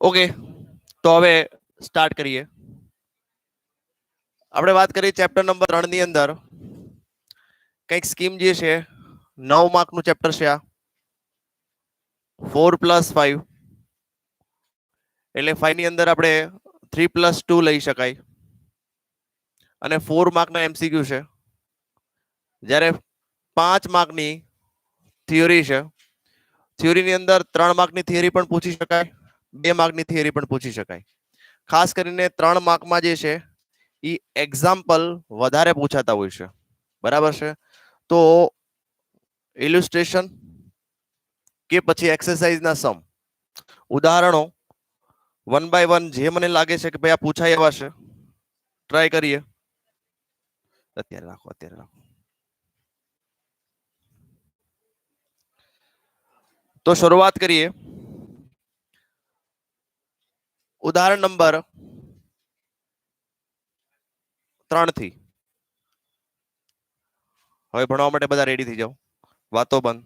Okay, તો હવે start કરીએ. આપણે વાત કરી ચેપ્ટર નંબર 3 ની અંદર કંઈક સ્કીમ જે છે 9 માર્કનું ચેપ્ટર છે આ 4+5 એટલે 5 ની અંદર આપણે 3+2 લઈ શકાય અને 4 માર્કના એમસીક્યુ છે. જ્યારે 5 માર્કની થિયરી છે. થિયરીની અંદર 3 માર્કની થિયરી પણ પૂછી શકાય, 2 માર્કની થિયરી પણ પૂછી શકાય. ખાસ કરીને 3 માર્કમાં જે છે એ એક્ઝામ્પલ વધારે પૂછાતા હોય છે. બરાબર છે. તો ઇલ્યુસ્ટ્રેશન કે પછી એક્સરસાઇઝના સમ ઉદાહરણો 1 બાય 1 જે મને લાગે છે કે ભાઈ આ પૂછાય એવા છે ટ્રાય કરીએ. અત્યારે રાખો. તો શરૂઆત કરીએ ઉદાહરણ નંબર 3 થી. હવે ભણવા માટે બધા રેડી થઈ જાઓ, વાતો બંધ.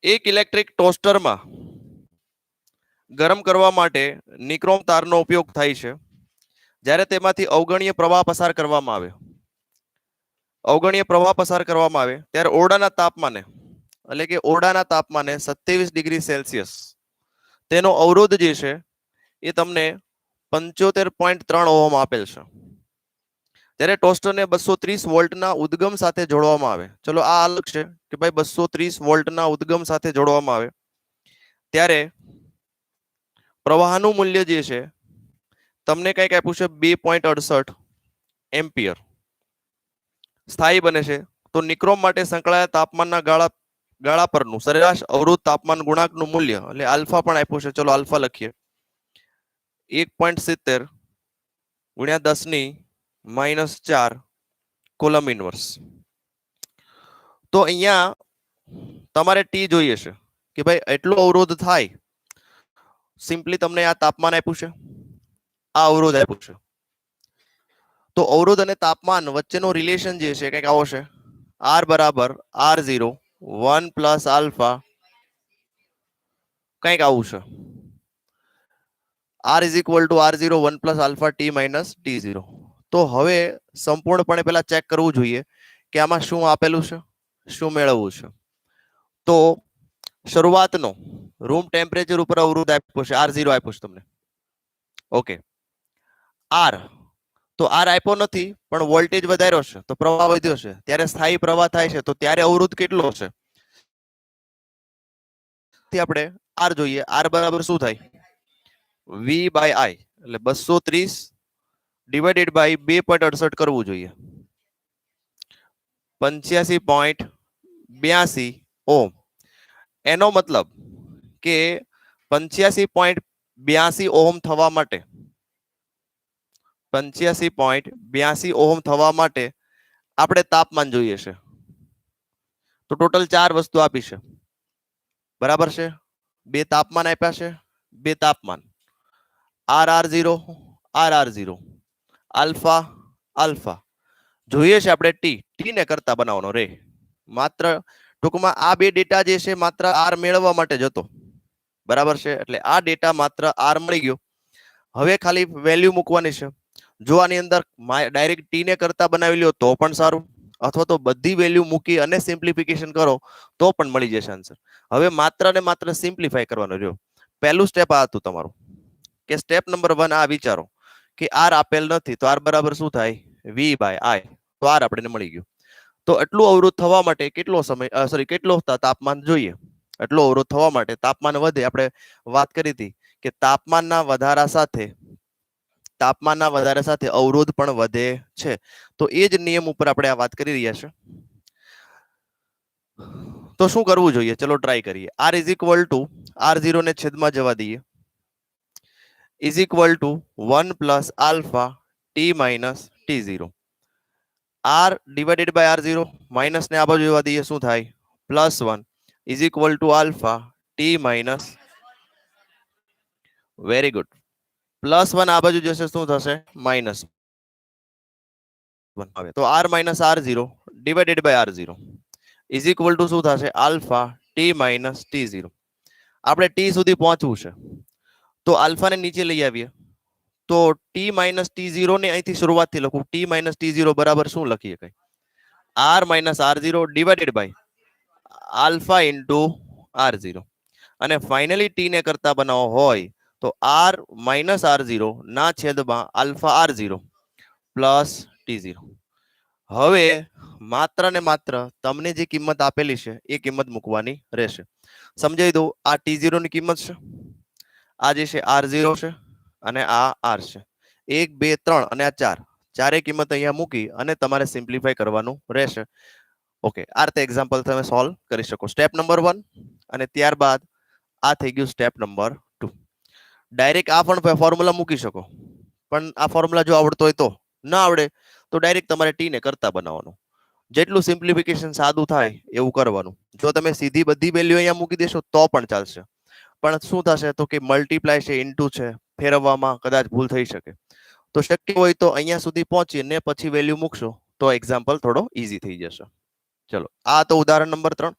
એક ઇલેક્ટ્રિક ટોસ્ટરમાં ગરમ કરવા માટે નિક્રોમ તારનો ઉપયોગ થાય છે. જ્યારે તેમાંથી અવગણીય પ્રવાહ પસાર કરવામાં આવે ત્યારે ઓરડાના તાપમાને એટલે કે ઓરડાના તાપમાને 27 ડિગ્રી સેલ્સિયસ તેનો અવરોધ જે છે એ તમને 75.3 ઓહમ આપેલ છે. જ્યારે ટોસ્ટરને 230 વોલ્ટના ઉદ્ગમ સાથે જોડવામાં આવે, ચલો આ અલગ છે કે ભાઈ 230 વોલ્ટના ઉદ્ગમ સાથે જોડવામાં આવે ત્યારે પ્રવાહનું મૂલ્ય જે છે તમને કંઈક આપ્યું છે 2.68 એમ્પિયર સ્થાયી બને છે. તો નિક્રોમ માટે સંકળાયેલા તાપમાનના ગાળા પરનું સરેરાશ અવરોધ તાપમાન ગુણાંકનું મૂલ્ય એટલે આલ્ફા પણ આપ્યું છે. ચલો આલ્ફા લખીએ 1.70 ગુણ્યા 10⁻⁴ કોલમ ઇનવર્સ. તો અહીંયા તમારે ટી જોઈએ છે કે ભાઈ એટલો અવરોધ થાય. સિમ્પલી તમને આ તાપમાન આપ્યું છે, આ અવરોધ આપ્યું છે. તો અવરોધ અને તાપમાન વચ્ચેનો રિલેશન જે છે કંઈક આવો છે, R બરાબર R0 1 પ્લસ આલ્ફા કંઈક આવું છે. R is equal two R0 1 plus alpha T minus T0. તો હવે સંપૂર્ણપણે પહેલા ચેક કરવું જોઈએ કે આમાં શું આપેલું છે, શું મેળવવું છે. તો શરૂઆતનો રૂમ ટેમ્પરેચર ઉપર અવરોધ આપ્યો છે R0 આપ્યો છે તમને. ઓકે, R તો R આપ્યો નથી પણ વોલ્ટેજ વધાર્યો છે તો પ્રવાહ વધ્યો છે. ત્યારે સ્થાયી પ્રવાહ થાય છે તો ત્યારે અવરોધ કેટલો હશે આપણે R જોઈએ. R બરાબર શું થાય V બાય I એટલે 230 ડિવાઇડેડ બાય 2.68 કરવું જોઈએ 85.82 ઓહમ. એનો મતલબ કે 85.82 ઓહમ થવા માટે 85.82 ઓહમ થવા માટે આપણે તાપમાન જોઈએ છે. તો ટોટલ 4 વસ્તુ આપી છે. બરાબર છે. 2 તાપમાન આપ્યા છે, 2 તાપમાન RR0 RR0 આલ્ફા આલ્ફા જોઈએ છે આપણે ટી ને કરતા બનાવવાનો રે. માત્ર ટૂંકમાં આ 2 ડેટા જે છે માત્ર R મેળવવા માટે જ હતો. બરાબર છે. એટલે આ ડેટા માત્ર R મળી ગયો. હવે ખાલી વેલ્યુ મૂકવાની છે. જો આની અંદર ડાયરેક્ટ ટી ને કરતા બનાવી લ્યો તો પણ સારું, અથવા તો બધી વેલ્યુ મૂકી અને સિમ્પ્લિફિકેશન કરો તો પણ મળી જશે આન્સર. હવે માત્ર ને માત્ર સિમ્પ્લિફાય કરવાનો રહ્યો. પહેલું સ્ટેપ આ હતું તમારું કે સ્ટેપ નંબર 1 આ વિચારો કે R આપેલ નથી તો R બરાબર શું થાય V બાય I. તો R આપણને મળી ગયું. તો એટલું અવરોધ થવા માટે કેટલો સમય કેટલો તાપમાન જોઈએ. એટલો અવરોધ થવા માટે તાપમાન વધે. આપણે વાત કરી હતી કે તાપમાનના વધારા સાથે અવરોધ પણ વધે છે. તો એ જ નિયમ ઉપર આપણે આ વાત કરી રહ્યા છે. તો શું કરવું જોઈએ ચલો ટ્રાય કરીએ. R is equal two R0 ને છેદમાં જવા દઈએ is equal to 1 plus alpha T minus T0. R divided by R0 minus ને આ બાજુ જવા દઈએ શું થાય +1 is equal to alpha T minus. Very good. +1 આ બાજુ જશે શું થશે -1. તો R minus R0 divided by R0 is equal to શું થશે આલ્ફા ટી માઇનસ T0. આપણે ટી સુધી પહોંચવું છે તો આલ્ફા ને નીચે લઈ આવીએ તો ટી માઇનસ ટી ઝીરો ને અહીંથી શરૂઆતથી લખું ટી માઇનસ ટી ઝીરો બરાબર શું લખીએ કઈ R minus R zero divided by alpha into R zero અને ફાઇનલી ટી ને કરતા બનાવો હોય તો આર માઇનસ આર ઝીરો ના છેદમાં alpha R zero plus T zero. હવે માત્ર ને માત્ર તમને જે કિંમત આપેલી છે એ કિંમત મૂકવાની રહેશે. સમજાવી દઉં, આ ટી ઝીરો ની કિંમત છે, આ જે છે આર ઝીરો છે અને આ આર છે. 1 2 3 અને આ 4 ચારે કિંમત અહીંયા મૂકી અને તમારે સિમ્પ્લિફાય કરવાનું રહેશે. ઓકે, આ રીતે એક્ઝામ્પલ તમે સોલ્વ કરી શકો. સ્ટેપ નંબર 1 અને ત્યારબાદ આ થઈ ગયું સ્ટેપ નંબર 2. ડાયરેક્ટ આ પણ ફોર્મ્યુલા મૂકી શકો, પણ આ ફોર્મ્યુલા જો આવડતો હોય તો, ના આવડે તો ડાયરેક્ટ તમારે ટી ને કરતા બનાવવાનું. જેટલું સિમ્પ્લિફિકેશન સાદું થાય એવું કરવાનું. જો તમે સીધી બધી વેલ્યુ અહીંયા મૂકી દેશો તો પણ ચાલશે, પણ શું થશે તો કે મલ્ટીપ્લાય છે, ઇન્ટુ છે, ફેરવવામાં કદાચ ભૂલ થઈ શકે. તો શક્ય હોય તો અહીંયા સુધી પહોંચીને પછી વેલ્યુ મૂકશો તો એક્ઝામ્પલ થોડો ઈઝી થઈ જશે. ચલો, આ તો ઉદાહરણ નંબર 3.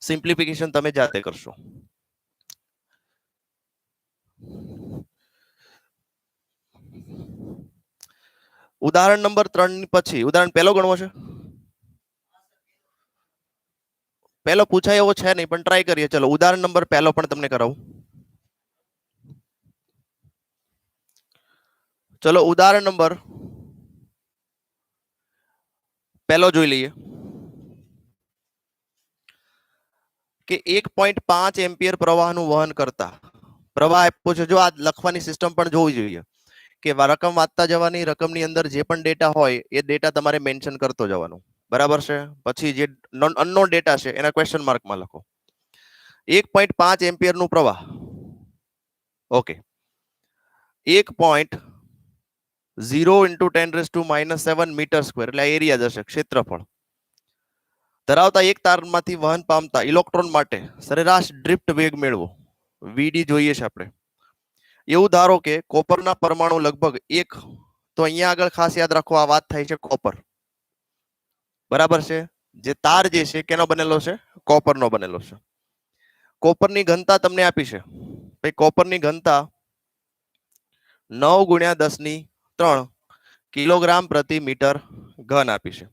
સિમ્પ્લિફિકેશન તમે જાતે કરશો. ઉદાહરણ નંબર 3 પછી ઉદાહરણ પહેલો ગણવો છે. પહેલો પૂછાય એવો છે નહીં, પણ ટ્રાય કરીએ. ચલો, ઉદાહરણ નંબર પહેલો પણ તમને કરાવું. ચલો, ઉદાહરણ નંબર પહેલો જોઈ લઈએ કે 1.5 એમ્પિયર પ્રવાહનું વહન કરતા પ્રવાહ આપ્યો છે. જો આ લખવાની સિસ્ટમ પણ જોવી જોઈએ કે રકમ વાંચતા જવાની, રકમની અંદર જે પણ ડેટા હોય એ ડેટા તમારે મેન્શન કરતો જવાનું, બરાબર છે. પછી જે અનનોન ડેટા છે એના ક્વેશ્ચન માર્કમાં લખો. 1.5 એમ્પિયર નું પ્રવાહ, ઓકે, 1.0 into 10⁻⁷ મીટર સ્ક્વેર એટલે એરિયા જશે, ક્ષેત્રફળ ધરાવતા એક તારમાંથી વહન પામતા ઇલેક્ટ્રોન માટે સરેરાશ ડ્રિફ્ટ વેગ મેળવો. વીડી જોઈએ છે આપણે. એવું ધારો કે કોપરના પરમાણુ લગભગ 1, તો અહીંયા આગળ ખાસ યાદ રાખો આ વાત થાય છે કોપર, બરાબર છે. જે તાર જે છે કેનો બનેલો છે? કોપરનો બનેલો છે. કોપરની ઘનતા તમને આપી છે ભાઈ. કોપરની ઘનતા 9 × 10⁻³ કિલોગ્રામ પ્રતિ મીટર ઘન આપી છે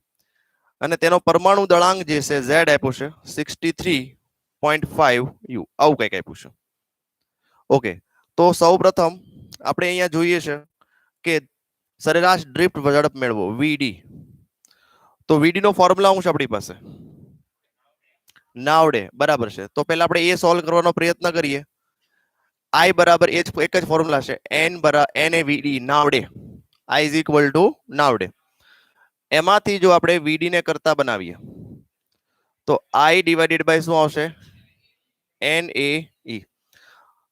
અને તેનો પરમાણુ દળાંક જે છે Z આપ્યો છે 63.5 U, આવું કંઈક આપ્યું છે. ઓકે, તો સૌ પ્રથમ આપણે અહીંયા જોઈએ છે કે સરેરાશ ડ્રિફ્ટ ઝડપ મેળવો વીડી. તો વીડી નો ફોર્મ્યુલા શું છે આપણી પાસે? ના આવડે, બરાબર છે. તો પહેલા આપણે એ સોલ્વ કરવાનો પ્રયત્ન કરીએ. I બરાબર એક જ ફોર્મ્યુલા છે, NaVd. ના આવડે, I is equal to ના આવડે. એમાંથી જો આપણે વીડી ને કરતા બનાવીએ તો I ડિવાઇડેડ બાય શું આવશે? NaE.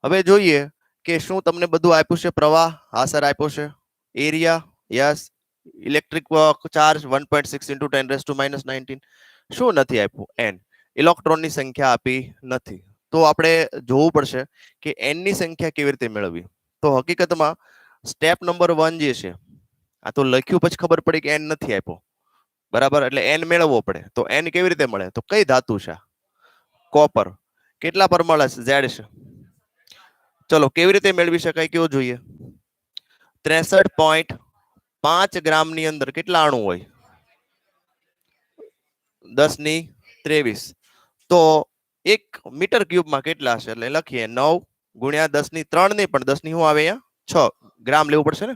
હવે જોઈએ કે શું તમને બધું આપ્યું છે? પ્રવાહ, હા સર આપ્યો છે. Area, yes. Electric charge 1.6 × 10⁻⁹. શું નથી આપ્યું? n. ઇલેક્ટ્રોનની સંખ્યા આપી નથી. તો આપણે જોવું પડશે કે n ની સંખ્યા કેવી રીતે મેળવવી. તો હકીકતમાં સ્ટેપ નંબર 1 જે છે, આ તો લખ્યું પછી ખબર પડી કે n નથી આપ્યો, બરાબર, એટલે n મેળવવો પડે. તો n કેવી રીતે મળે? તો કઈ ધાતુ છે? કોપર. કેટલા પરમાણુ છે? Z છે. ચલો, કેવી રીતે મેળવી શકાય કેવું જોઈએ? 63.5 ગ્રામની અંદર કેટલા અણુ હોય? 10⁻23. તો 1 મીટર ક્યુબમાં કેટલા હશે? એટલે લખીએ 9 × 10⁻³ નહીં, પણ 10 ની શું આવે અહીંયા? 6 ગ્રામ લેવું પડશે ને.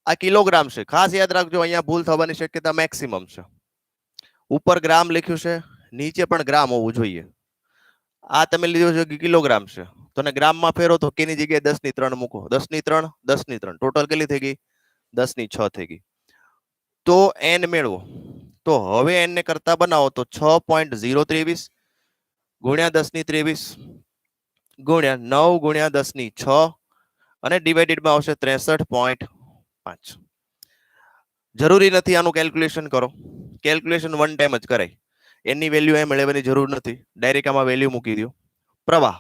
આ કિલોગ્રામ છે, ખાસ યાદ રાખજો. અહીંયા ભૂલ થવાની શક્યતા મેક્સિમમ છે. ઉપર ગ્રામ લખ્યું છે, નીચે પણ ગ્રામ હોવું જોઈએ. આ તમે લીધો છે કે કિલોગ્રામ છે, તો ને ગ્રામમાં ફેરો તો કેની જગ્યાએ 10⁻³ મૂકો. 10⁻³ 10⁻³ ટોટલ કેટલી થઈ ગઈ? 10�6 થઈ ગઈ. તો n મેળવો. તો હવે n ને કરતા બનાવો તો 6.023 × 10⁻23 × 9 × 10�6 અને ડિવાઇડેડમાં આવશે 63.5. જરૂરી નથી આનું કેલ્ક્યુલેશન કરો, કેલ્ક્યુલેશન વન ટાઈમ જ કરાય. એની વેલ્યુ એ મેળવવાની જરૂર નથી, ડાયરેક્ટ આમાં વેલ્યુ મૂકી દો. પ્રવાહ,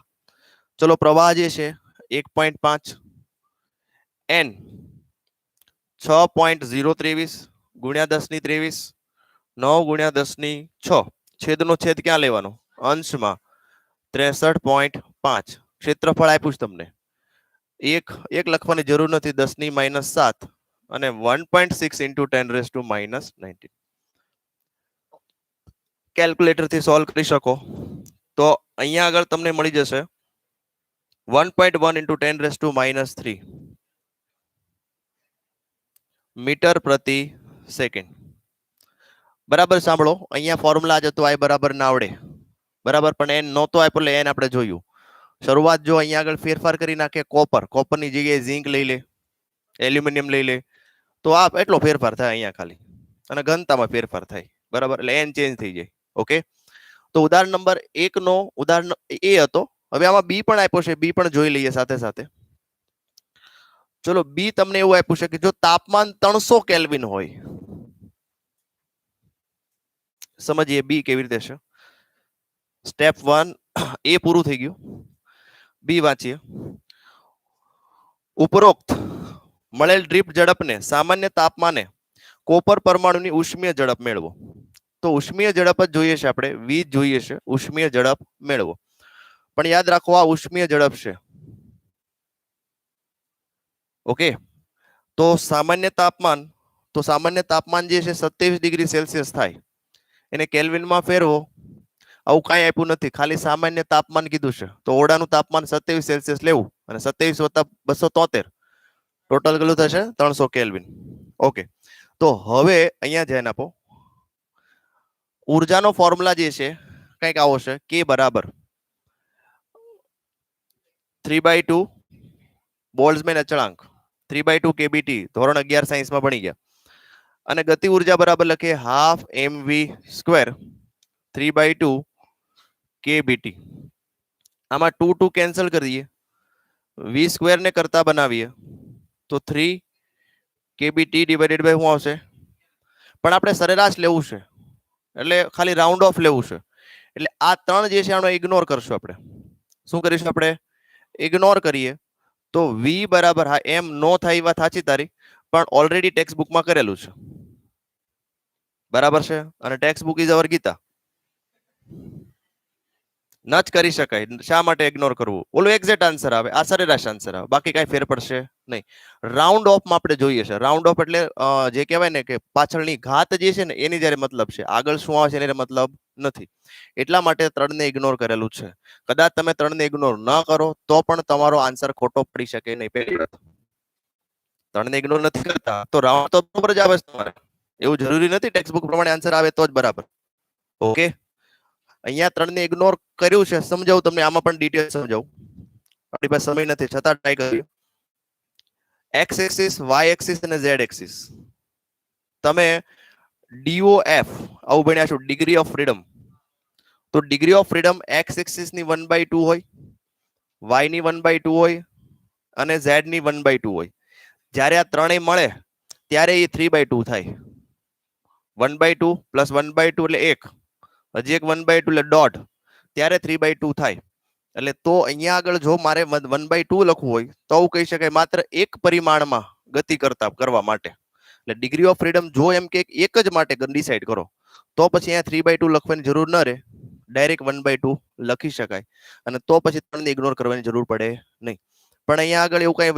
ચલો પ્રવાહ જે છે 1.5 n 6.023 × 10⁻23 9 × 10�6. છેદનો છેદ ક્યાં લેવાનો? અંશમાં. 63.5. ક્ષેત્રફળ આપ્યું છે તમને. એક લખવાની જરૂર નથી. 10⁻7 અને 1.6 into 10⁻19 કેલ્ક્યુલેટર થી સોલ્વ કરી શકો તો અહીંયા આગળ તમને મળી જશે 1.1 into 10⁻³ મીટર પ્રતિ સેકન્ડ. બરાબર સાંભળો, અહીંયા ફોર્મ્યુલા જ હતું, I બરાબર ના આવડે બરાબર, પણ એન નહોતો આપ્યો એટલે એન આપણે જોયું. શરૂઆત જો અહીંયા આગળ ફેરફાર કરી નાખે, કોપરની જગ્યાએ ઝીંક લઈ લે, એલ્યુમિનિયમ લઈ લે, તો આ એટલો ફેરફાર થાય અહીંયા ખાલી, અને ઘનતામાં ફેરફાર થાય બરાબર, એટલે એન ચેન્જ થઈ જાય. ઓકે, તો ઉદાહરણ નંબર 1 નો ઉદાહરણ એ હતો. હવે આમાં બી પણ આપ્યો છે, બી પણ જોઈ લઈએ સાથે સાથે. ચલો, બી તમને એવું આપ્યું છે કે જો તાપમાન 300 કેલ્વિન હોય, સમજીએ બી કેવી રીતે છે. સ્ટેપ 1 એ પૂરું થઈ ગયું. બી વાંચીએ. ઉપરોક્ત મળેલ ડ્રીપ ઝડપને સામાન્ય તાપમાને કોપર પરમાણુની ઉષ્મીય ઝડપ મેળવો. તો ઉષ્મીય ઝડપ જ જોઈએ છે આપણે, વી જોઈએ છે, ઉષ્મીય ઝડપ મેળવો. પણ યાદ રાખો આ ઉષ્મીય ઝડપ છે. ઓકે, તો સામાન્ય તાપમાન જે છે 27 ડિગ્રી સેલ્સિયસ થાય, એને કેલ્વિનમાં ફેરવો. આવું કાંઈ આપ્યું નથી, ખાલી સામાન્ય તાપમાન કીધું છે. તો ઓરડાનું તાપમાન 27 સેલ્સિયસ લેવું અને 27 વત્તા 273 ટોટલ કેટલું થશે? 300 કેલ્વિન. ઓકે, તો હવે અહીંયા ધ્યાન આપો. ઉર્જાનો ફોર્મ્યુલા જે છે કંઈક આવો છે, કે બરાબર 3/2 બોલ્ટ્ઝમેન અચળાંક 3/2 કેબીટી, ધોરણ 11 સાયન્સમાં ભણી ગયા. અને ગતિ ઉર્જા બરાબર લખીએ ½ mv², 3/2 કેબીટી. આમાં 2 કેન્સલ કરી દઈએ, v² ને કરતા બનાવીએ તો 3 કેબીટી ડિવાઇડેડ બાય શું આવશે? પણ આપણે સરેરાશ લેવું છે એટલે ખાલી રાઉન્ડ ઓફ લેવું છે, એટલે આ 3 જે છે આનો ઇગ્નોર કરશું આપણે. શું કરીશું આપણે? ઇગ્નોર કરીએ તો v બરાબર, હા એમ નો થાય વાત સાચી તારી, પણ ઓલરેડી ટેક્સ્ટ બુકમાં કરેલું છે બરાબર છે, અને text book is our Gita. ન જ કરી શકાય. શા માટે ઇગ્નોર કરવું? ઓલો એક્ઝેક્ટ આન્સર આવે, આ સરેરાશ આન્સર આવે, બાકી કાંઈ ફેર પડશે નહીં. રાઉન્ડ ઓફમાં આપણે જોઈએ છે. રાઉન્ડ ઓફ એટલે જે કહેવાય ને કે પાછળની ઘાત જે છે ને એની જ્યારે મતલબ છે, આગળ શું આવે છે એને મતલબ નથી. એટલા માટે 3 ને ઇગ્નોર કરેલું છે. કદાચ તમે 3 ને ઇગ્નોર ન કરો તો પણ તમારો આન્સર ખોટો પડી શકે નહીં. પહેલી વાત, 3 ને ઇગ્નોર નથી કરતા તો રાઉન્ડ તો બરાબર જ આવે છે તમારે. એવું જરૂરી નથી ટેક્સ્ટ બુક પ્રમાણે આન્સર આવે તો જ બરાબર. ઓકે, અહીંયા 3 ને ઇગ્નોર કર્યું છે, સમજાવું તમને, આમાં પણ ડિટેલ સમજાવું, આપણી પાસે સમય નથી છતાં ટ્રાય કરીએ. એક્સ એક્સિસ, વાય એક્સિસ અને ઝેડ એક્સિસ તમે DOF આવું ભણ્યા છો, ડિગ્રી ઓફ ફ્રીડમ. તો degree of freedom x axis ની 1/2 હોય, વાય ની 1/2 હોય અને ઝેડ ની 1/2 હોય. જ્યારે આ ત્રણેય મળે ત્યારે એ 3/2 થાય. 1/2 પ્લસ 1/2 એટલે 1, હજી એક 1/2 એટલે દોઢ, ત્યારે 3/2 થાય. એટલે તો અહીંયા આગળ જો મારે 1/2 લખવું હોય તો આવું કહી શકાય, માત્ર એક પરિમાણમાં ગતિ કરવા માટે. એટલે ડિગ્રી ઓફ ફ્રીડમ જો એમ કે એક જ માટે ડિસાઈડ કરો તો પછી અહીંયા 3/2 લખવાની જરૂર ન રહે, ડાયરેક્ટ 1/2 લખી શકાય, અને તો પછી 3 ને ઇગ્નોર કરવાની જરૂર પડે નહીં. પણ અહીંયા આગળ એવું કઈ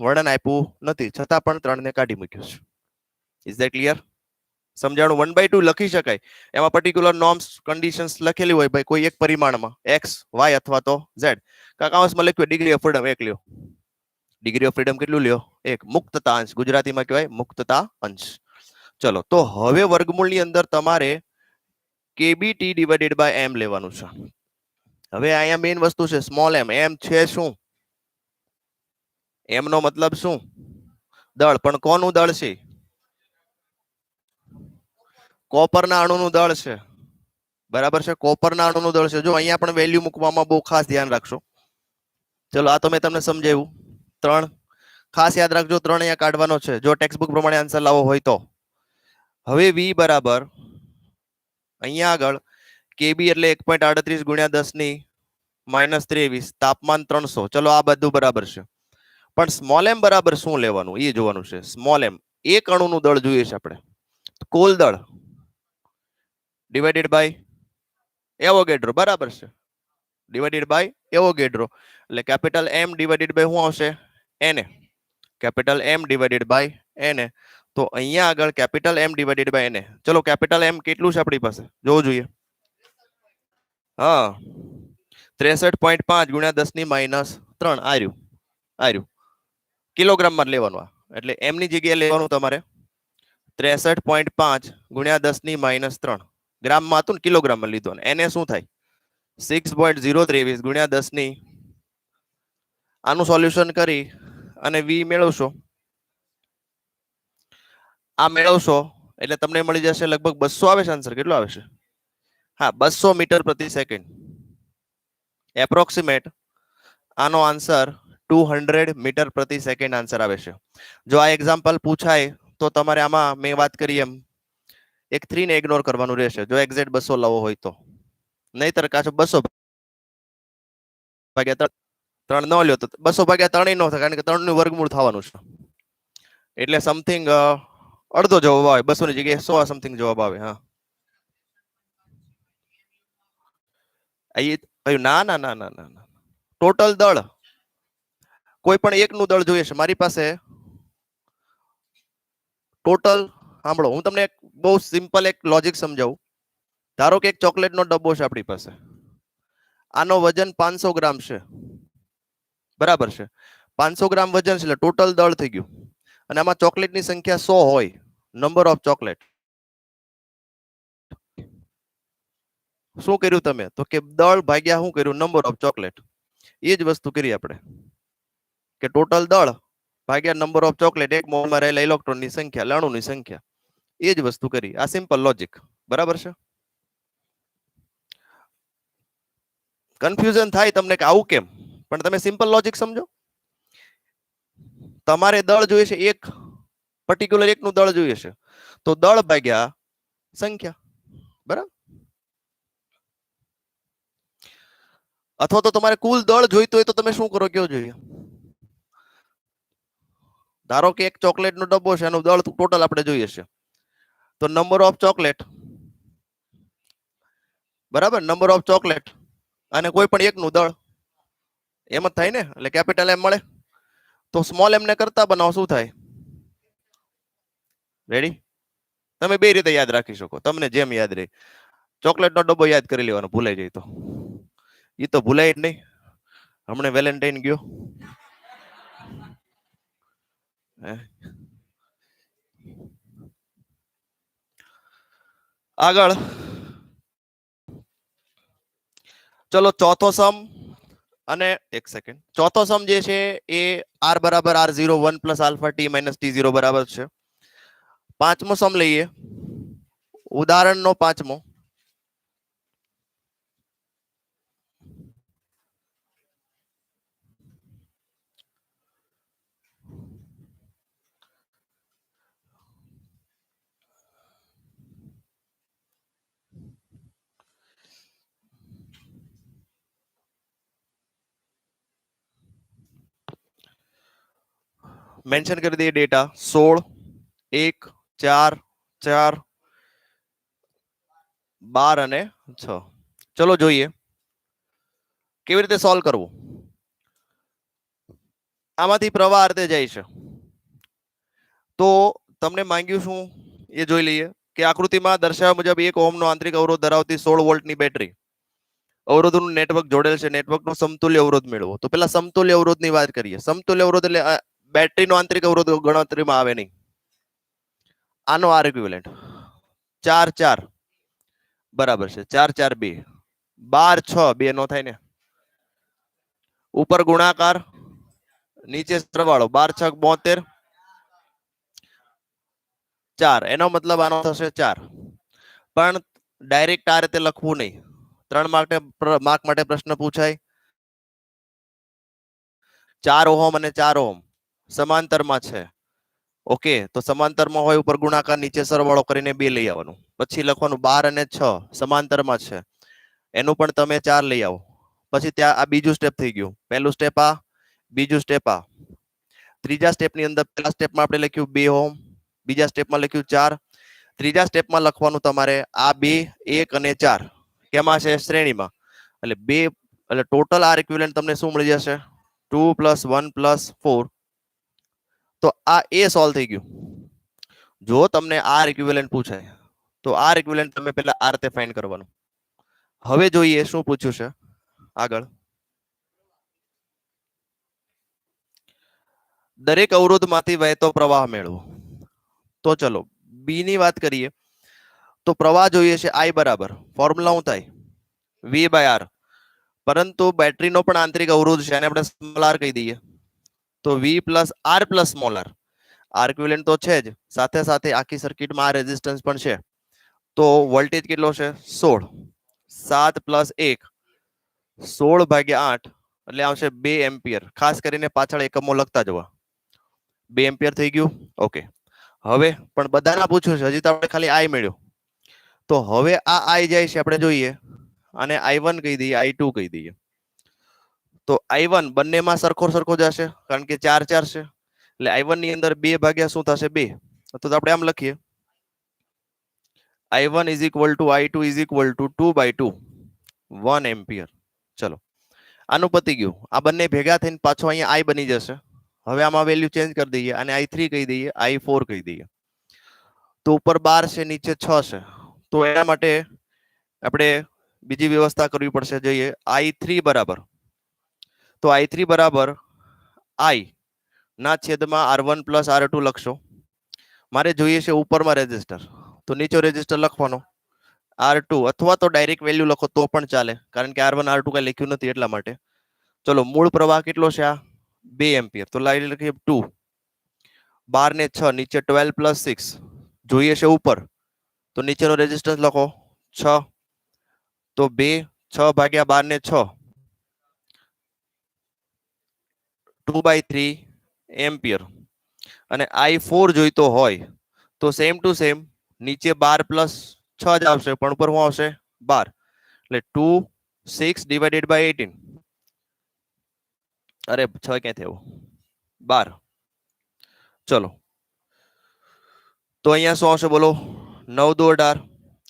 વર્ણન આપ્યું નથી, છતાં પણ 3 ને કાઢી મૂક્યું છે. Is that clear? સમજાણું? 1/2 લખી શકાય, એમાં પર્ટિક્યુલર નોર્મ્સ કન્ડિશન્સ લખેલી હોય, ભાઈ કોઈ એક પરિમાણમાં એક્સ, વાય અથવા તો ઝેડ. કાકાઉન્સમાં લખ્યું ડિગ્રી ઓફ ફ્રીડમ 1 લ્યો. ડિગ્રી ઓફ ફ્રીડમ કેટલું લ્યો? 1. મુક્તતા અંશ, ગુજરાતીમાં કહેવાય મુક્તતા અંશ. ચલો, તો હવે વર્ગમૂળની અંદર તમારે કેબીટી ડિવાઇડેડ બાય એમ લેવાનું છે. હવે અહીંયા મેઇન વસ્તુ છે સ્મોલ એમ. એમ છે શું? એમ નો મતલબ શું? દળ. પણ કોનું દળ છે? કોપરના અણુનું દળ છે. બરાબર છે, કોપરના અણુનું દળ છે. જો અહીંયા પણ વેલ્યુ મૂકવામાં બહુ ખાસ ધ્યાન રાખશો. ચલો, આ તો મેં તમને સમજાવ્યું. 3 ખાસ યાદ રાખજો, 3 અહીંયા કાઢવાનો છે જો ટેક્સ્ટ બુક પ્રમાણે આન્સર લાવો હોય તો. હવે v બરાબર અહીંયા આગળ કેબી એટલે 1.38 ગુણ્યા 10 ની -23, તાપમાન 300. ચલો, આ બધું બરાબર છે, પણ સ્મોલ એમ બરાબર શું લેવાનું એ જોવાનું છે. સ્મોલ એમ એક અણુનું દળ જોઈએ છે આપણે, કુલ દળ ડિવાઇડેડ બાય એવોગેડ્રો. બરાબર છે, ડિવાઇડેડ બાય એવોગેડ્રો. એટલે કેપિટલ એમ ડિવાઇડેડ બાય શું આવશે? એને, કેપિટલ એમ ડિવાઇડેડ બાય એને. તો અહીંયા આગળ કેપિટલ એમ ડિવાઇડેડ બાય એને. ચલો કેપિટલ એમ કેટલું છે આપણી પાસે જોવું જોઈએ. હા 63.5 ગુણ્યા 10⁻³ આર્યું કિલોગ્રામમાં લેવાનું. એટલે એમ ની જગ્યાએ લેવાનું તમારે 63.5 ગુણ્યા 10⁻³ ગ્રામમાં હતું ને કિલોગ્રામમાં લીધું. એને શું થાય 6.023 ગુણ્યા 10 આનું સોલ્યુશન કરી અને વી મેળવશો. આ મેળવશો એટલે તમને મળી જશે લગભગ 200 આવે છે આન્સર. કેટલો આવે છે? હા 200 મીટર પ્રતિ સેકન્ડ એપ્રોક્સિમેટ. આનો આન્સર 200 મીટર પ્રતિ સેકન્ડ આન્સર આવે છે. જો આ એક્ઝામ્પલ પૂછાય તો તમારે આમાં મેં વાત કરી એમ એક 3 ને ઇગ્નોર કરવાનું રહેશે જો એક્ઝેક્ટ 200 લાવવો હોય તો. નહીતર કાચો 200 ભાગ્યા 3 ન લ્યો તો 200 ભાગ્યા 3 નો થાય કારણ કે 3 નું વર્ગમૂળ થવાનું છે. એટલે સમથિંગ અડધો જવાબ આવે. 200 ની જગ્યાએ 100 સમથિંગ જવાબ આવે. હા ના ના ના ના ના ટોટલ દળ કોઈ પણ એકનું દળ જોઈએ છે મારી પાસે. ટોટલ સાંભળો હું તમને એક બહુ સિમ્પલ એક લોજિક સમજાવું. ધારો કે એક ચોકલેટનો ડબ્બો છે આપણી પાસે. આનો વજન 500 ગ્રામ છે. બરાબર છે 500 ગ્રામ વજન છે એટલે ટોટલ દળ થઈ ગયું. અને આમાં ચોકલેટની સંખ્યા 100 હોય નંબર ઓફ ચોકલેટ. શું કર્યું તમે તો કે દળ ભાગ્યા શું કર્યું નંબર ઓફ ચોકલેટ. એ જ વસ્તુ કરી આપણે કે ટોટલ દળ ભાગ્યા નંબર ઓફ ચોકલેટ એક મોલમાં રહેલા ઇલેક્ટ્રોનની સંખ્યા અણુની સંખ્યા. એ જ વસ્તુ કરી. આ સિમ્પલ લોજિક. બરાબર છે. કન્ફ્યુઝન થાય તમને કે આવું કેમ પણ તમે સિમ્પલ લોજિક સમજો. તમારે દળ જોઈએ છે એક પર્ટિક્યુલર એકનું દળ જોઈએ છે તો દળ ભાગ્યા સંખ્યા. બરાબર. અથવા તો તમારે કુલ દળ જોઈતું હોય તો તમે શું કરો કેવું જોઈએ. ધારો કે એક ચોકલેટનો ડબ્બો છે એનું દળ ટોટલ આપણે જોઈએ છે તો નંબર ઓફ ચોકલેટ બરાબર નંબર ઓફ ચોકલેટ અને કોઈ પણ એકનું દળ એમ જ થાય ને. એટલે કેપિટલ એમ મળે તો સ્મોલ એમ ને કરતા બનાવો શું થાય. રેડી. તમે બે રીતે યાદ રાખી શકો તમને જેમ યાદ રહે. ચોકલેટનો ડબ્બો યાદ કરી લેવાનો ભૂલાઈ જાય તો. એ તો ભૂલાય જ નહીં. હમણાં વેલેન્ટાઇન ગયો. આગળ ચલો ચોથો સમ અને એક સેકન્ડ ચોથો સમ જે છે એ r બરાબર r0 1 plus alpha t minus t0 બરાબર છે. પાંચમો સમ લઈએ ઉદાહરણનો પાંચમો. મેન્શન કરી દઈએ ડેટા 16 1 4 4 12 અને 6. ચલો જોઈએ કેવી રીતે સોલ્વ કરવું. આમાંથી પ્રવાહ અર્થે જાય છે તો તમને માંગ્યું શું એ જોઈ લઈએ કે આકૃતિમાં દર્શાવ્યા મુજબ 1 ઓહમનો આંતરિક અવરોધ ધરાવતી 16 વોલ્ટની બેટરી અવરોધોનું નેટવર્ક જોડેલ છે. નેટવર્કનો સમતુલ્ય અવરોધ મેળવો. તો પેલા સમતુલ્ય અવરોધની વાત કરીએ. સમતુલ્ય અવરોધ એટલે બેટરીનો આંતરિક અવરોધ ગણતરીમાં આવે નહીં. આનો આર ઇક્વિવેલન્ટ 4 4 બરાબર છે 4 4 2 12 6 2 નો થાય ને. ઉપર ગુણાકાર નીચે સરવાળો 12 6 72 4 એનો મતલબ આનો થશે 4. પણ ડાયરેક્ટ આ રીતે લખવું નહીં. 3 માર્ક માટે પ્રશ્ન પૂછાય. 4 ઓહમ અને 4 ઓહમ સમાંતરમાં છે. ઓકે તો સમાંતરમાં હોય ઉપર ગુણાકાર નીચે સરવાળો કરીને 2 લઈ આવવાનું. પછી લખવાનું 12 અને 6 સમાંતરમાં છે એનું પણ તમે 4 લઈ આવો. પછી ત્યાં આ બીજું સ્ટેપ થઈ ગયું. પહેલું સ્ટેપ આ બીજું સ્ટેપ આ. ત્રીજા સ્ટેપની અંદર પહેલા સ્ટેપમાં આપણે લખ્યું 2 ઓહમ બીજા સ્ટેપમાં લખ્યું 4 ત્રીજા સ્ટેપમાં લખવાનું તમારે આ 2 1 અને 4 કેમાં છે શ્રેણીમાં. એટલે 2 એટલે ટોટલ આર ઇક્વિવેલન્ટ તમને શું મળી જશે 2 + 1 + 4 તો આ એ સોલ્વ થઈ ગયું. જો તમને આર ઇક્વિવેલન્ટ પૂછાય તો આર ઇક્વિવેલન્ટ તમે પહેલા આ રીતે ફાઇન્ડ કરવાનું. હવે જોઈએ શું પૂછ્યું છે આગળ. દરેક અવરોધમાંથી વહેતો પ્રવાહ મેળવો. તો ચલો બી ની વાત કરીએ તો પ્રવાહ જોઈએ છે I બરાબર ફોર્મ્યુલા શું થાય V બાય આર, પરંતુ બેટરીનો પણ આંતરિક અવરોધ છે અને આપણે સ્મોલ આર કહી દઈએ તો V plus R plus small R. R equivalent તો છે જ, સાથે સાથે આખી સર્કિટમાં આ રેઝિસ્ટન્સ પણ છે. તો વોલ્ટેજ કેટલો છે 16, 7 પ્લસ 1 16 ભાગ્યા 8 એટલે આવશે 2 એમ્પિયર. ખાસ કરીને પાછળ એકમો લખતા જવા. 2 એમ્પિયર થઈ ગયું. ઓકે, હવે પણ બધાના પૂછ્યું છે, હજી તો આપણે ખાલી I મેળ્યો. તો હવે આ I જાય છે આપણે જોઈએ અને I1 કહી દઈએ, I2 કહી દઈએ. તો I1 બંનેમાં સરખો સરખો જશે કારણ કે 4 4 છે, એટલે I1 ની અંદર 2 ભાગ્યા શું થશે 2. તો આપણે આમ લખીએ I1 is equal to I2 is equal to 2/2 1 ampere. ચલો આનું પતી ગયું. આ બંને ભેગા થઈને પાછો અહીંયા I બની જશે. હવે આમાં વેલ્યુ ચેન્જ કરી દઈએ અને I3 કહી દઈએ, I4 કહી દઈએ. તો ઉપર 12 છે, નીચે 6 છે. તો એના માટે આપણે બીજી વ્યવસ્થા કરવી પડશે. જોઈએ I3 બરાબર, તો I3 બરાબર I ના છેદમાં R1 પ્લસ R2 લખશો. મારે જોઈએ છે ઉપરમાં રેઝિસ્ટર, તો નીચે રેઝિસ્ટર લખવાનો R2, અથવા તો ડાયરેક્ટ વેલ્યુ લખો તો પણ ચાલે કારણ કે R1 R2 કઈ લખ્યું નથી એટલા માટે. ચલો મૂળ પ્રવાહ કેટલો છે આ 2 એમ્પિયર, તો લખીએ 2. 12 ને 6 નીચે 12 પ્લસ 6 જોઈએ છે ઉપર, તો નીચેનો રેઝિસ્ટન્સ લખો 6. તો 2 6 ભાગ્યા 12 ને 6 2/3 એમ્પિયર. અને I4 જોઈતો હોય તો સેમ ટુ સેમ નીચે 12 પ્લસ 6 જ આવશે પણ ઉપર શું આવશે 12, એટલે 2 6 ડિવાઇડેડ બાય 18. અરે 6 ક્યાંથી આવ્યો 12. ચલો તો અહીંયા શું આવશે બોલો 9 દુ 18,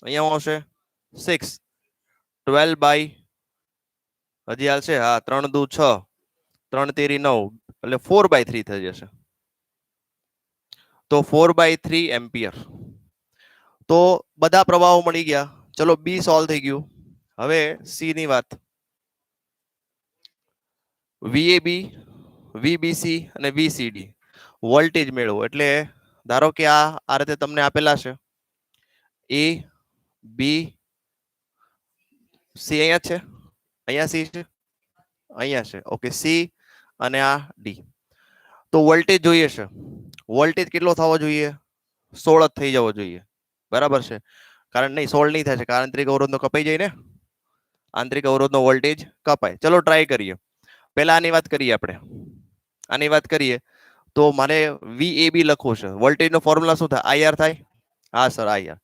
અહીંયા આવશે 6, 12 બાય હજી હાલશે હા 3 દુ 6, 3 તેરી 9 એટલે 4/3 થઈ જશે. તો 4/3 એમ્પિયર. તો બધા પ્રવાહો મળી ગયા. ચલો બી સોલ્વ થઈ ગયું. હવે સી ની વાત. VAB, VBC અને VCD વોલ્ટેજ મેળવો. એટલે ધારો કે આ રીતે તમને આપેલા છે A B C, અહીંયા છે, અહીંયા C છે, અહીંયા છે. ઓકે, C અને આ D. તો વોલ્ટેજ જોઈએ છે. વોલ્ટેજ કેટલો થવો જોઈએ 16 જ થઈ જવો જોઈએ. બરાબર છે, કારણ નહીં 16 નહીં થશે કારણ આંતરિક અવરોધનો કપાઈ જાય ને, આંતરિક અવરોધનો વોલ્ટેજ કપાય. ચલો ટ્રાય કરીએ. પહેલા આની વાત કરીએ આપણે. આની વાત કરીએ તો મારે VAB લખવું છે. વોલ્ટેજનો ફોર્મ્યુલા શું થાય IR થાય. હા સર IR.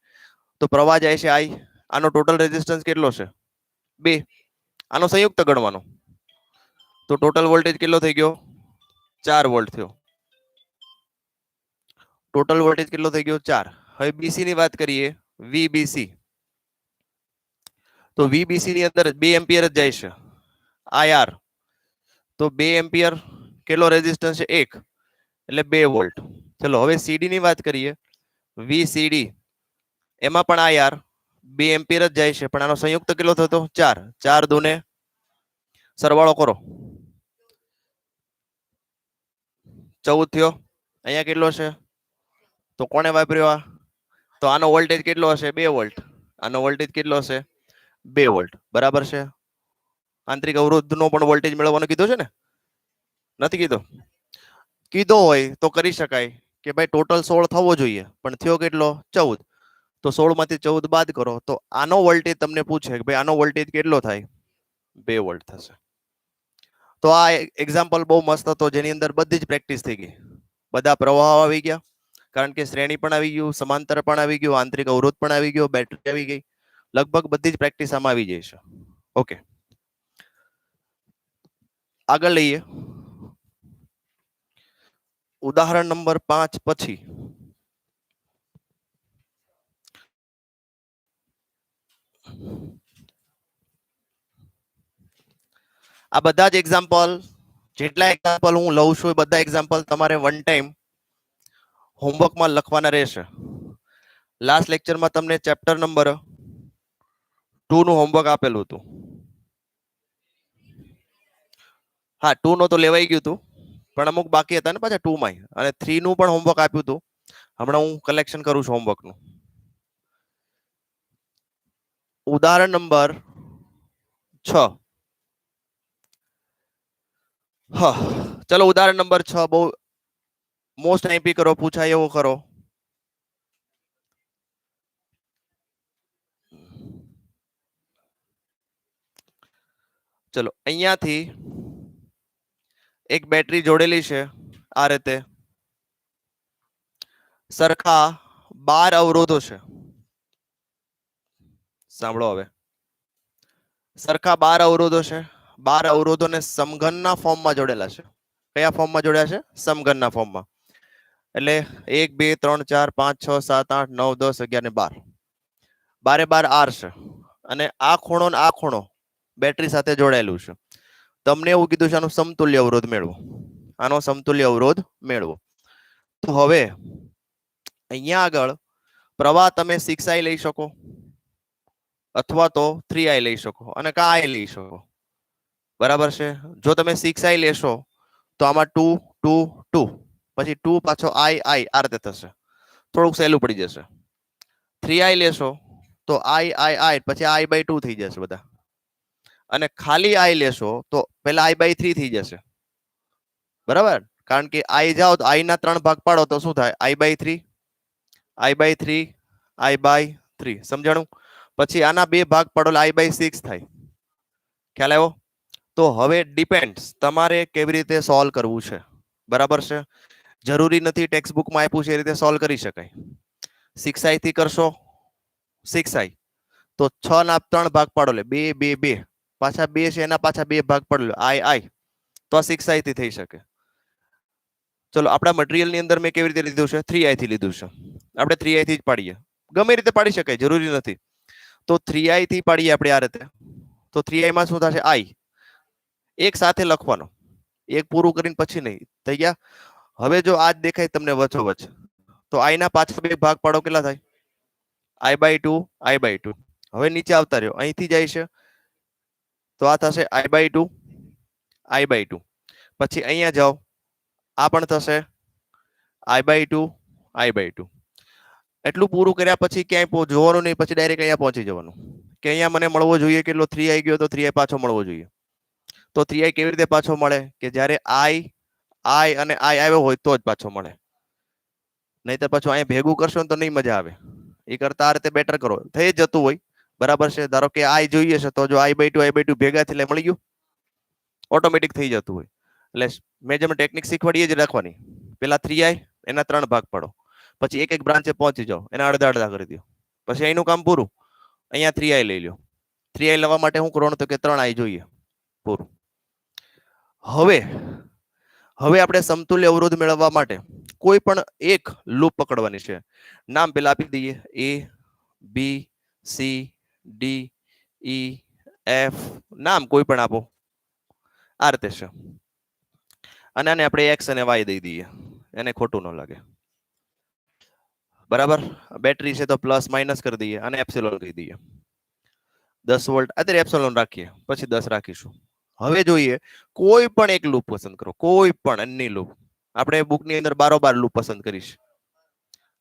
તો પ્રવાહ જાય છે I, આનો ટોટલ રેઝિસ્ટન્સ કેટલો છે 2, આનો સંયુક્ત ગણવાનો. તો ટોટલ વોલ્ટેજ કેટલો થઈ ગયો 4 વોલ્ટ થયો. ટોટલ વોલ્ટેજ કેટલો થઈ ગયો 4. હવે બીસી ની વાત કરીએ VBC. તો VBC ની અંદર 2 એમ્પિયર જ જાય છે IR. તો 2 એમ્પિયર કેટલો રેઝિસ્ટન્સ છે 1 એટલે 2 વોલ્ટ. ચલો હવે CD ની વાત કરીએ VCD. એમાં પણ IR 2 એમ્પિયર જ જાય છે પણ આનો સંયુક્ત કેટલો થતો 4. 4 દુને સરવાળો કરો 14 થયો. અહીંયા કેટલો છે તો કોને વાપર્યો આ, તો આનો વોલ્ટેજ કેટલો હશે 2 વોલ્ટ. આનો વોલ્ટેજ કેટલો હશે 2 વોલ્ટ. બરાબર છે. આંતરિક અવરોધનો પણ વોલ્ટેજ મેળવવાનો કીધો છે ને, નથી કીધો? કીધો હોય તો કરી શકાય કે ભાઈ ટોટલ 16 થવો જોઈએ પણ થયો કેટલો 14. તો 16 માંથી 14 બાદ કરો તો આનો વોલ્ટેજ તમને પૂછે કે ભાઈ આનો વોલ્ટેજ કેટલો થાય 2 વોલ્ટ થશે. તો આ એક્ઝામ્પલ બહુ મસ્ત હતો જેની અંદર બધી જ પ્રેક્ટિસ થઈ ગઈ. બધા પ્રવાહો આવી ગયા કારણ કે શ્રેણી પણ આવી ગયું, સમાંતર પણ આવી ગયું, આંતરિક અવરોધ પણ આવી ગયો, બેટરી આવી ગઈ. લગભગ બધી જ પ્રેક્ટિસ આમાં આવી જાય છે. ઓકે, આગળ લઈએ ઉદાહરણ નંબર 5 પછી. આ બધા જ એક્ઝામ્પલ, જેટલા એક્ઝામ્પલ હું લઉં છું એ બધા એક્ઝામ્પલ તમારે વન ટાઈમ હોમવર્કમાં લખવાના રહેશે. લાસ્ટ લેક્ચરમાં તમને ચેપ્ટર નંબર 2 નું હોમવર્ક આપેલું હતું. હા, 2 નો તો લેવાઈ ગયું હતું, પણ અમુક બાકી હતા ને પાછા 2 માં, અને 3 નું પણ હોમવર્ક આપ્યું હતું. હમણાં હું કલેક્શન કરું છું હોમવર્ક નું. ઉદાહરણ નંબર 6. હા, ચલો ઉદાહરણ નંબર 6 બહુ મોસ્ટ આઈપી કરો, પૂછાય એવો કરો. ચલો અહીંયાથી એક બેટરી જોડેલી છે આ રીતે. સરખા 12 અવરોધો છે. સાંભળો હવે, સરખા 12 અવરોધો છે. 12 અવરોધોને સમઘનના ફોર્મમાં જોડેલા છે. કયા ફોર્મમાં જોડ્યા છે? સમઘનના ફોર્મમાં. એટલે 1 2 3 4 5 6 7 8 9 10 11 ને 12. 12 આર છે, અને આ ખૂણો ને આ ખૂણો બેટરી સાથે જોડાયેલું છે. તમને એવું કીધું છે આનું સમતુલ્ય અવરોધ મેળવો. આનો સમતુલ્ય અવરોધ મેળવો. તો હવે અહીંયા આગળ પ્રવાહ તમે 6i લઈ શકો, અથવા તો 3i લઈ શકો, અને કા i લઈ શકો. બરાબર છે? જો તમે 6i લેશો તો આમાં 2 2 2, પછી 2 પાછો i આ રીતે થશે. થોડુંક સહેલું પડી જશે. 3i લેશો તો i પછી i/2 થઈ જશે બધા. અને ખાલી i લેશો તો પહેલા i/3 થઈ જશે. બરાબર? કારણ કે i જાઓ તો i ના 3 ભાગ પાડો તો શું થાય? i/3 i/3. સમજાણું? પછી આના 2 ભાગ પાડો એટલે i/6 થાય. ખ્યાલ આવ્યો? તો હવે ડિપેન્ડ્સ તમારે કેવી રીતે સોલ્વ કરવું છે. બરાબર છે? જરૂરી નથી ટેક્સ્ટ બુકમાં આપ્યું છે એ રીતે સોલ્વ કરી શકાય. 6i થી કરશો 6i તો 6 ના 3 ભાગ પાડો એટલે 2 2 2, પાછા 2 છે એના પાછા 2 ભાગ પાડો i તો આ 6i થી થઈ શકે. ચલો આપણા મટીરીયલ ની અંદર મેં કેવી રીતે લીધું છે? 3i થી લીધું છે. આપણે 3i થી જ પાડીએ. ગમે રીતે પાડી શકાય, જરૂરી નથી. તો 3i થી પાડીએ આપણે આ રીતે. તો 3i માં શું થશે? i એક સાથે લખવાનો, એક પૂરું કરીને પછી નહીં. થઈ ગયા? હવે જો આ જ દેખાય તમને વચ્ચોવચ્ચ, તો i ના પાછા 2 ભાગ પાડો કેટલા થાય? i/2. હવે નીચે આવતા રહ્યો, અહીંથી જાય છે તો આ થશે i/2. પછી અહીંયા જાઓ, આ પણ થશે i/2. એટલું પૂરું કર્યા પછી ક્યાંય જોવાનું નહીં, પછી ડાયરેક્ટ અહીંયા પહોંચી જવાનું કે અહીંયા મને મળવો જોઈએ કેટલો? 3i ગયો તો 3i પાછો મળવો જોઈએ. તો 3i કેવી રીતે પાછો મળે? કે જ્યારે i અને i આવ્યો હોય તો જ પાછો મળે. નહીં તો પાછું અહીંયા ભેગું કરશો ને તો નહીં મજા આવે. એ કરતા આ રીતે બેટર કરો, થઈ જતું હોય. બરાબર છે? ધારો કે i જોઈએ છે તો જો i/2 ભેગા થી મળી ગયું, ઓટોમેટિક થઈ જતું હોય. એટલે મેજરમેન્ટ ટેકનિક શીખવાડીએ જ રાખવાની. પેલા 3i એના 3 ભાગ પાડો, પછી એક એક બ્રાન્ચે પહોંચી જાઓ, એના અડધા અડધા કરી દો, પછી અહીંનું કામ પૂરું. અહીંયા 3i લઈ લો. 3i લેવા માટે શું કરવાનું? તો કે 3i જોઈએ, પૂરું. હવે આપણે સમતુલ્ય અવરોધ મેળવવા માટે કોઈ પણ એક લૂપ પકડવાની છે. નામ પેલા આપી દઈએ, a b c d e f. નામ કોઈ પણ આપો, આ રીતે છે. અને આને આપણે x અને y દઈ દઈએ, એને ખોટું ન લાગે. બરાબર? બેટરી છે તો પ્લસ માઇનસ કરી દઈએ, અને એપ્સિલોન કહી દઈએ. 10 વોલ્ટ અત્યારે એપ્સિલોન રાખીએ, પછી 10 રાખીશું. હવે જોઈએ કોઈ પણ એક લૂપ પસંદ કરો, કોઈ પણ અન્ય લૂપ. આપણે બુકની અંદર બારોબાર લૂપ પસંદ કરીશ.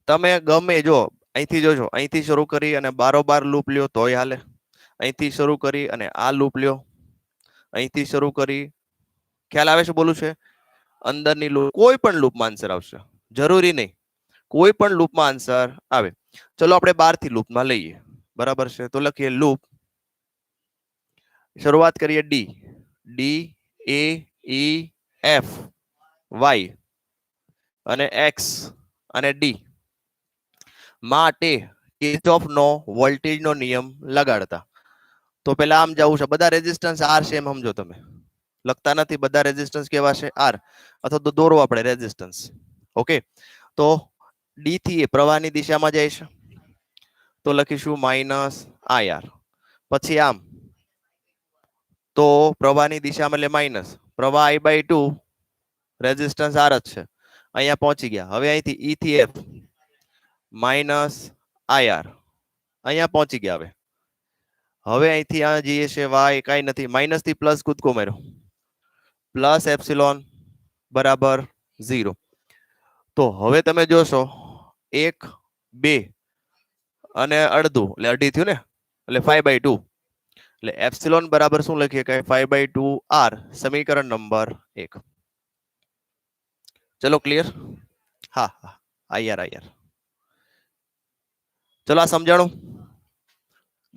તમે ગમે જો અહીંથી જોજો, અહીંથી શરૂ કરી અને બારોબાર લૂપ લ્યો તોય હાલે. અહીંથી શરૂ કરી અને આ લૂપ લ્યો, અહીંથી શરૂ કરી. ખ્યાલ આવે છે બોલું છે? અંદરની લૂપ, કોઈ પણ લૂપમાં આન્સર આવશે, જરૂરી નહીં. કોઈ પણ લૂપમાં આન્સર આવે. ચલો આપણે 12 થી લૂપમાં લઈએ. બરાબર છે? તો લખીએ લૂપ, શરૂઆત કરીએ d a e f y અને x અને d માટે કિર્ચોફનો વોલ્ટેજનો નિયમ લગાડતા. તો પેલા આમ જવું છે, બધા રેઝિસ્ટન્સ R છે એમ સમજો. તમે લખતા નથી, બધા રેઝિસ્ટન્સ કેવા છે? R. અથવા તો દોરો આપણે રેઝિસ્ટન્સ. ઓકે, તો d થી એ પ્રવાહની દિશામાં જાય છે તો લખીશું -ir. પછી આમ તો પ્રવાહની દિશામાં એટલે માઇનસ, પ્રવાહ i/2, રેઝિસ્ટન્સ R જ છે, અહીંયા પહોંચી ગયા. હવે અહીંથી E થી F માઇનસ IR અહીંયા પહોંચી ગયા. હવે અહીંથી આ જઈએ છે y કાંઈ નથી, માઇનસ થી પ્લસ કૂદકો માર્યો, પ્લસ એપ્સિલોન બરાબર 0. તો હવે તમે જોશો 1 2 અને અડધું એટલે અઢી થયું ને, એટલે 5/2. એટલે એપ્સિલોન બરાબર શું લખીએ કે 5/2 r, સમીકરણ નંબર 1. ચલો ક્લિયર? હા હા આઈઆર આઈઆર. ચલો આ સમજાણું,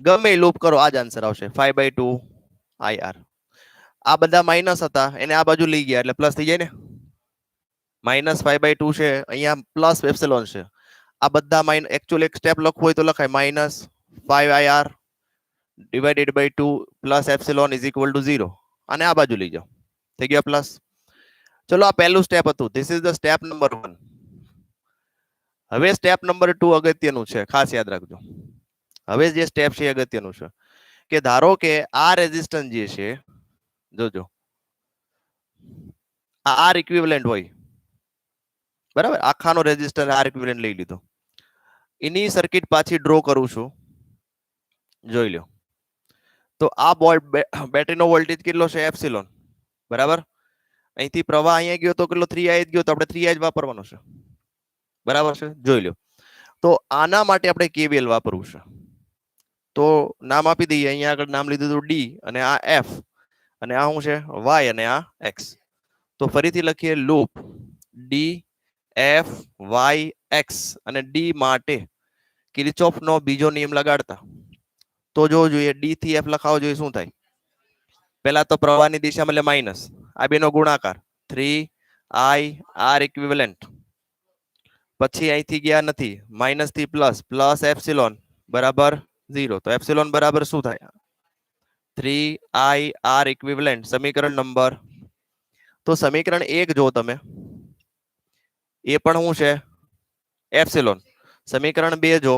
ગમે લૂપ કરો આ જ આન્સર આવશે 5/2 IR. આ બધા માઇનસ હતા એને આ બાજુ લઈ ગયા એટલે પ્લસ થઈ જાય ને, માઇનસ 5/2 છે, અહીંયા પ્લસ એપ્સિલોન છે. આ બધા માઇનસ, એકચ્યુઅલી એક સ્ટેપ લખવું હોય તો લખાય minus 5IR divided by 2 plus epsilon is equal to 0. અને આ બાજુ લઈ જાઓ, થઈ ગયા પ્લસ. ચલો આ પહેલું સ્ટેપ હતું, this is the step number 1. હવે સ્ટેપ નંબર 2 અગત્યનું છે, ખાસ યાદ રાખજો. હવે જે સ્ટેપ છે એ અગત્યનું છે કે ધારો કે આ રેઝિસ્ટન્સ જે છે, જોજો આ આર ઇક્વિવેલન્ટ હોય, બરાબર, આખાનો રેઝિસ્ટર આર ઇક્વિવેલન્ટ લઈ લીધો. એની સર્કિટ પાછી ડ્રો કરું છું, જોઈ લો. તો આ બેટરીનો વોલ્ટેજ કેટલો છે? એપ્સિલોન, બરાબર. અહીંથી પ્રવાહ અહીંયા ગયો તો કેટલો? 3I ગયો, તો આપણે 3I જ વાપરવાનો છે, બરાબર છે, જોઈ લો. તો આના માટે આપણે KVL વાપરવું છે. તો નામ આપી દઈએ, અહીંયા આગળ નામ લીધું હતું ડી, અને આ એફ, અને આ શું છે? વાય, અને આ એક્સ. તો ફરીથી લખીએ loop D F Y X, અને ડી માટે કિર્ચોફનો બીજો નિયમ લગાડતા. તો જો જોઈએ ડી થી એફ લખાવો જોઈએ, શું થાય? પહેલા તો પ્રવાહની દિશામાં એટલે માઇનસ, આ બેનો ગુણાકાર 3I R ઇક્વિવેલન્ટ. પછી અહીંથી ગયા નથી, માઇનસ થી પ્લસ, પ્લસ એપ્સિલોન બરાબર 0. તો એપ્સિલોન બરાબર શું થાય? 3I R ઇક્વિવેલન્ટ, સમીકરણ નંબર. તો સમીકરણ 1 જો તમે, એ પણ શું છે? એપ્સિલોન. સમીકરણ 2 જો,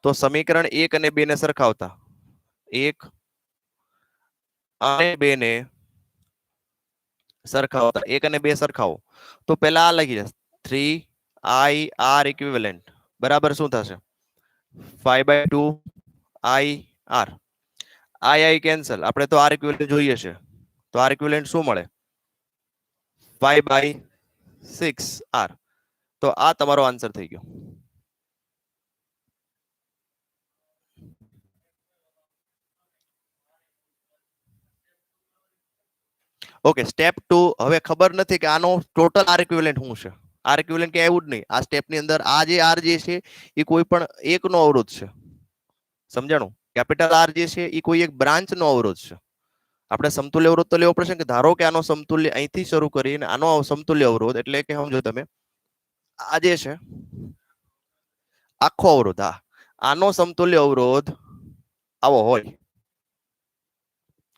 તો સમીકરણ 1 અને 2 ને સરખાવતા, 1 અને 2 ને સરખાવતા, 1 અને 2 સરખાવો. તો પહેલા આ લખી જશે 3I R ઇક્વિવેલન્ટ બરાબર શું થશે? 5/2 IR. I કેન્સલ, આપણે તો R ઇક્વિવેલન્ટ જોઈએ છે. તો R ઇક્વિવેલન્ટ શું મળે? 5/6R. તો આ તમારો આન્સર થઈ ગયો. Okay, step 2. હવે ખબર નથી કે આનો ટોટલ આર ઇક્વિવેલન્ટ શું છે. આર ઇક્વિવેલન્ટ કે આવ્યું જ નહીં આ સ્ટેપ ની અંદર. આ જે આર જે છે એ કોઈ પણ એકનો અવરોધ છે, સમજાણું? કેપિટલ આર જે છે એ કોઈ એક બ્રાન્ચ નો અવરોધ છે. આપણે સમતુલ્ય અવરોધ તો લેવો પડશે કે ધારો કે આનો સમતુલ્ય અહીંથી શરૂ કરીને આનો સમતુલ્ય અવરોધ, એટલે કે સમજો તમે આ જે છે આખો અવરોધ, આનો સમતુલ્ય અવરોધ આવો હોય.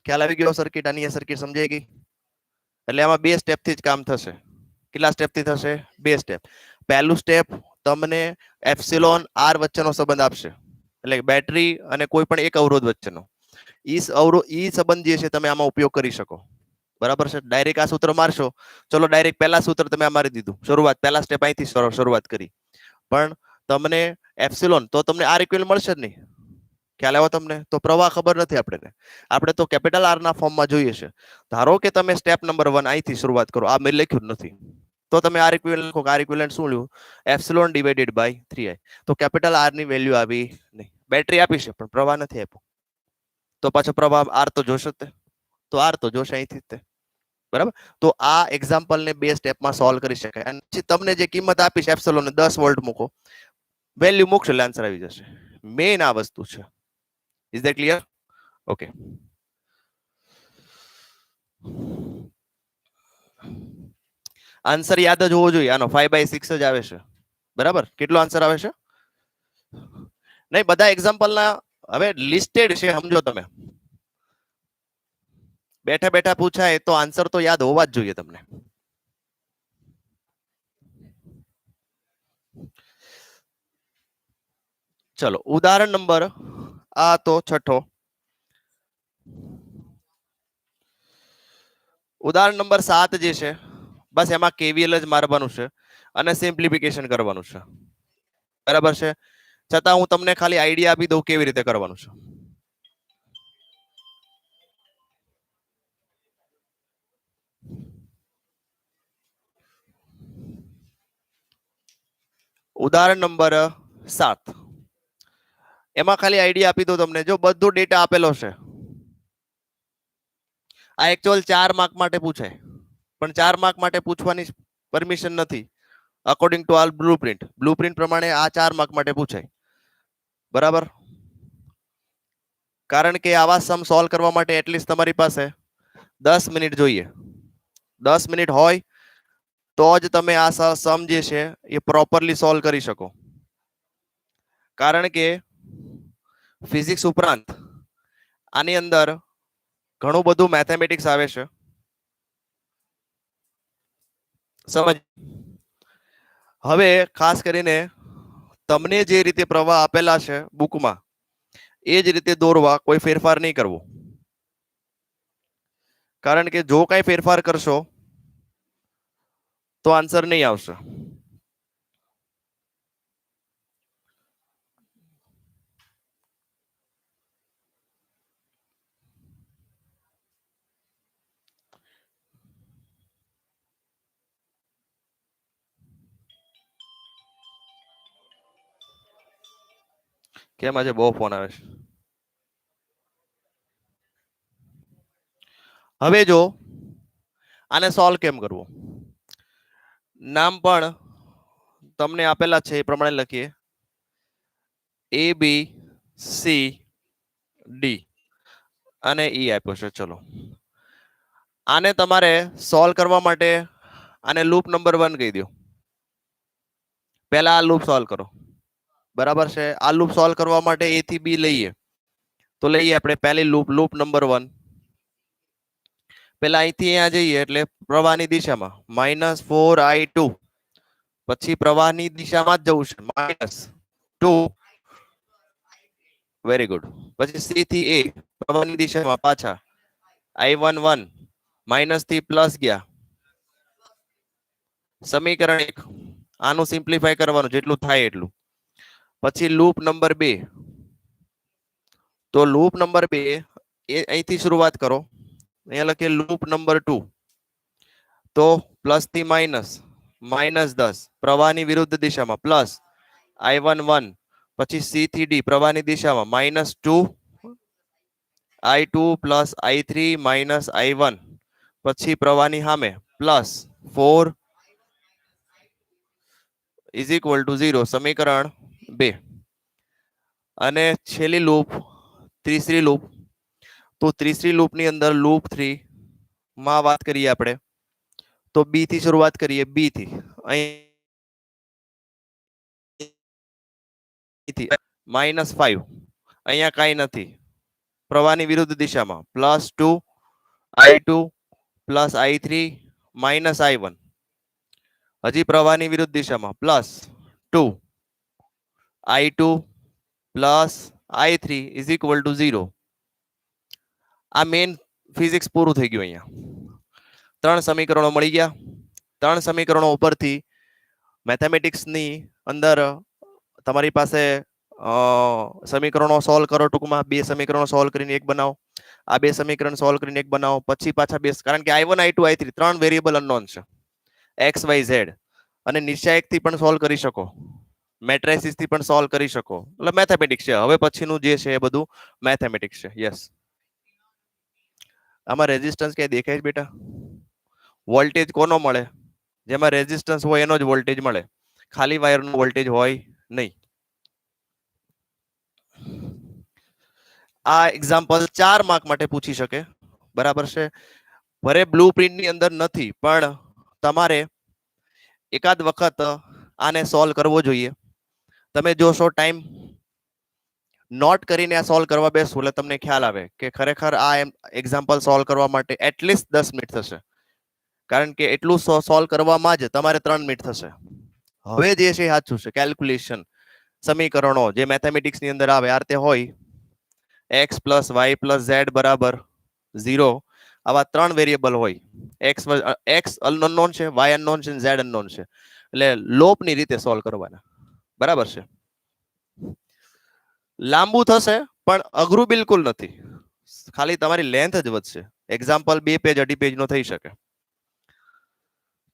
ખ્યાલ આવી ગયો સર્કિટ? આની સર્કિટ સમજાઈ ગઈ? એટલે આમાં 2 સ્ટેપ થી જ કામ થશે. કેટલા સ્ટેપ થી થશે? 2 સ્ટેપ. પહેલું સ્ટેપ તમને એપ્સિલોન આર વચ્ચેનો સંબંધ આપશે, એટલે બેટરી અને કોઈ પણ એક અવરોધ વચ્ચેનો. ઈ સંબંધ જે છે તમે આમાં ઉપયોગ કરી શકો, બરાબર છે. ડાયરેક્ટ આ સૂત્ર મારશો, ચલો ડાયરેક્ટ પહેલા સૂત્ર તમે આ મારી દીધું, શરૂઆત પહેલા સ્ટેપ અહીંથી શરૂઆત કરી, પણ તમને એપ્સિલોન તો તમને આર ઇક્વિવેલન્ટ મળશે જ નહીં. ખ્યાલ આવ્યો તમને? તો પ્રવાહ ખબર નથી આપણે તો કેપિટલ આર ના ફોર્મમાં જોઈએ છે. ધારો કે તમે સ્ટેપ નંબર 1 અહીંથી શરૂઆત કરો, આ મેં લખ્યું નથી, તો તમે આર ઇક્વિવેલન્ટ લખો. આર ઇક્વિવેલન્ટ શું લ્યું? Epsilon divided by 3I. તો કેપિટલ આર ની વેલ્યુ આવી નહીં. બેટરી આપી છે પણ પ્રવાહ નથી આપ્યો, તો પાછો પ્રવાહ આર તો જોશે જ, તો આર તો જોશે અહીંથી જ, બરાબર. તો આ એક્ઝામ્પલ ને 2 સ્ટેપમાં સોલ્વ કરી શકાય. અને પછી તમને જે કિંમત આપી છે એપ્સિલોન ને 10 વોલ્ટ મૂકો, વેલ્યુ મૂકશો એટલે આન્સર આવી જશે. મેઇન આ વસ્તુ છે. Is that clear? Okay. Answer યાદ જ હોવો જોઈએ. આનો 5/6 જ આવે છે, બરાબર. કેટલો આન્સર આવે છે? નહીં, બધા એક્ઝામ્પલ ના હવે લિસ્ટેડ છે, સમજો તમે. બેઠા બેઠા પૂછાય તો આન્સર તો યાદ હોવા જ જોઈએ તમને. ચલો ઉદાહરણ નંબર આ તો છઠ્ઠો. ઉદાહરણ નંબર 7 જે છે, બસ એમાં KVL જ મારવાનું છે અને સિમ્પ્લિફિકેશન કરવાનું છે, બરાબર છે. છતાં હું તમને ખાલી આઈડિયા આપી દઉં કેવી રીતે કરવાનું છે. ઉદાહરણ નંબર 7, એમાં ખાલી આઈડિયા આપી દઉં તમને. જો બધું ડેટા આપેલો છે, આ એકચ્યુઅલ 4 માર્ક માટે પૂછાય, પણ 4 માર્ક માટે પૂછવાની પરમિશન નથી. અકોર્ડિંગ ટુ આલ બ્લુપ્રિન્ટ પ્રમાણે આ 4 માર્ક માટે પૂછાય, બરાબર. કારણ કે આવા સમ સોલ્વ કરવા માટે એટલીસ્ટ તમારી પાસે 10 મિનિટ જોઈએ. 10 મિનિટ હોય તો જ તમે આ સમ જે છે એ પ્રોપરલી સોલ્વ કરી શકો. કારણ કે ફિઝિક્સ ઉપરાંત આની અંદર ઘણું બધું મેથેમેટિક્સ આવે છે. સમજ. હવે ખાસ કરીને તમને જે રીતે પ્રવાહ આપેલા છે બુકમાં એ જ રીતે દોરવા, કોઈ ફેરફાર નહીં કરવો. કારણ કે જો કઈ ફેરફાર કરશો તો આન્સર નહીં આવશે. કેમ આજે બહુ ફોન આવે છે? હવે જો આને સોલ્વ કેમ કરવું, નામ પણ તમને આપેલા છે એ પ્રમાણે લખીએ. ABCD અને E આપ્યો છે. ચલો આને તમારે સોલ્વ કરવા માટે આને લૂપ નંબર 1 કહી દો. પહેલા આ લૂપ સોલ્વ કરો, બરાબર છે. આ લૂપ સોલ્વ કરવા માટે A થી B લઈએ તો લઈએ આપણે પહેલી લૂપ નંબર 1. પેલા અહીંથી અહીંયા જઈએ એટલે પ્રવાહની દિશામાં -4I2, પછી પ્રવાહની દિશામાં જ જવું છે -2. Very good. પછી C થી A પ્રવાહની દિશામાં પાછા I11 માઇનસ થી પ્લસ ગયા. સમીકરણ 1 આનું સિમ્પ્લિફાય કરવાનું જેટલું થાય એટલું. પછી લૂપ નંબર 2, તો લૂપ નંબર 2 અહીંથી શરૂઆત કરો. અહીંયા લખીએ લૂપ નંબર 2, તો પ્લસ થી -10 પ્રવાહની વિરુદ્ધ દિશામાં પ્લસ I11, પછી C થી D પ્રવાહની દિશામાં -2I2 plus I3 minus I1, પછી પ્રવાહની સામે +4 ઇઝ ઇક્વલ ટુ 0. સમીકરણ 2. અને છેલ્લી લૂપ ત્રીસરી લૂપ, તો ત્રીસરી લૂપની અંદર લૂપ 3 માં વાત કરીએ આપણે તો B થી શરૂઆત કરીએ. B થી અહીંથી -5, અહીંયા કાંઈ નથી. પ્રવાહની વિરુદ્ધ દિશામાં +2I2 plus I3 minus I1, હજી પ્રવાહની વિરુદ્ધ દિશામાં +2I2 plus I3 is equal to 0. આ મેઇન ફિઝિક્સ પૂરું થઈ ગયું. અહીંયા 3 સમીકરણો મળી ગયા. 3 સમીકરણો ઉપરથી મેથેમેટિક્સની અંદર તમારી પાસે સમીકરણો સોલ્વ કરો. ટૂંકમાં 2 સમીકરણો સોલ્વ કરીને એક બનાવો, આ 2 સમીકરણ સોલ્વ કરીને એક બનાવો, પછી પાછા 2, કારણ કે I1 I2 I3 3 variable unknown છે, x y z, અને નિશ્ચાયક થી પણ સોલ્વ કરી શકો, મેટ્રિસિસ થી પણ સોલ્વ કરી શકો. એટલે મેથેમેટિક્સ છે. હવે પછીનું જે છે એ બધું મેથેમેટિક્સ છે. યસ. આમાં રેઝિસ્ટન્સ ક્યાં દેખાય છે બેટા? વોલ્ટેજ કોનો મળે? જેમાં રેઝિસ્ટન્સ હોય એનો જ વોલ્ટેજ મળે, ખાલી વાયરનો વોલ્ટેજ હોય નહીં. આ એક્ઝામ્પલ 4 માર્ક માટે પૂછી શકે, બરાબર છે. ભલે બ્લુપ્રિન્ટ ની અંદર નથી, પણ તમારે એકાદ વખત આને સોલ્વ કરવો જોઈએ. તમે જોશો ટાઈમ નોટ કરીને આ સોલ્વ કરવા બેસો એટલે તમને ખ્યાલ આવે કે ખરેખર આ એક્ઝામ્પલ સોલ્વ કરવા માટે એટલીસ્ટ 10 મિનિટ થશે, કારણ કે એટલું સોલ્વ કરવામાં જ તમારે 3 મિનિટ થશે. હવે જે છે સાચું છે. કેલ્ક્યુલેશન, સમીકરણો જે મેથેમેટિક્સ ની અંદર આવે આ રીતે હોય, x + y + z = 0, આવા 3 વેરિયેબલ હોય, x અનનોન છે, y અનનોન છે, z અનનોન છે, એટલે લોપની રીતે સોલ્વ કરવાના. બરાબર છે. લાંબુ થશે પણ અઘરું બિલકુલ નથી, ખાલી તમારી લેન્થ જ વધશે. એક્ઝામ્પલ 2 પેજ 2.5 પેજ નો થઈ શકે.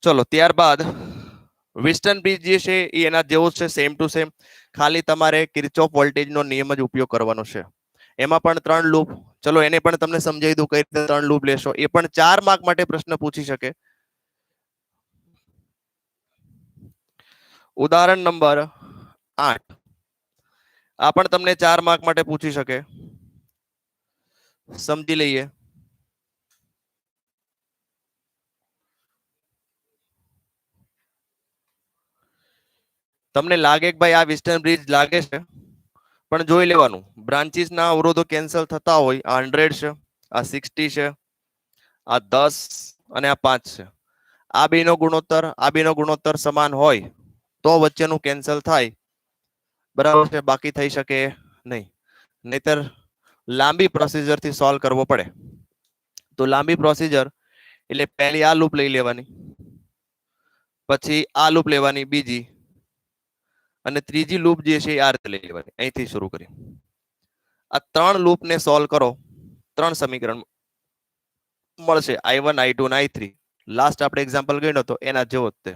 ચલો ત્યારબાદ વિસ્ટન બ્રિજ જે છે એ એના જેવો છે, સેમ ટુ સેમ, ખાલી તમારે કિર્ચોફ વોલ્ટેજનો નિયમ જ ઉપયોગ કરવાનો છે. એમાં પણ 3 લૂપ. ચલો એને પણ તમને સમજાવી દઉં કઈ રીતે 3 લૂપ લેશો. એ પણ 4 માર્ક માટે પ્રશ્ન પૂછી શકે. ઉદાહરણ નંબર 8, આ પણ તમને 4 માર્ક માટે પૂછી શકે. સમજી લઈએ. તમને લાગે કે ભાઈ આ વિસ્ટર્ન બ્રિજ લાગે છે, પણ જોઈ લેવાનું બ્રાન્ચીસ ના અવરોધો કેન્સલ થતા હોય. આ 100 છે, આ 60 છે, આ 10 અને આ 5 છે. આ બેનો ગુણોત્તર સમાન હોય તો વચ્ચેનું કેન્સલ થાય. બરાબર છે, બાકી થઈ શકે નહીં. નહીતર લાંબી પ્રોસીજર થી સોલ્વ કરવો પડે. તો લાંબી પ્રોસીજર એટલે પહેલી આ લૂપ લઈ લેવાની, પછી આ લૂપ લેવાની બીજી, અને ત્રીજી લૂપ જે છે એ આ રીતે લઈ લેવાની. અહીંથી શરૂ કરી આ 3 લૂપ ને સોલ્વ કરો, 3 સમીકરણ મળશે, i1 i2 અને i3. લાસ્ટ આપણે એક્ઝામ્પલ ગણ્યો તો એના જેવો જ તે.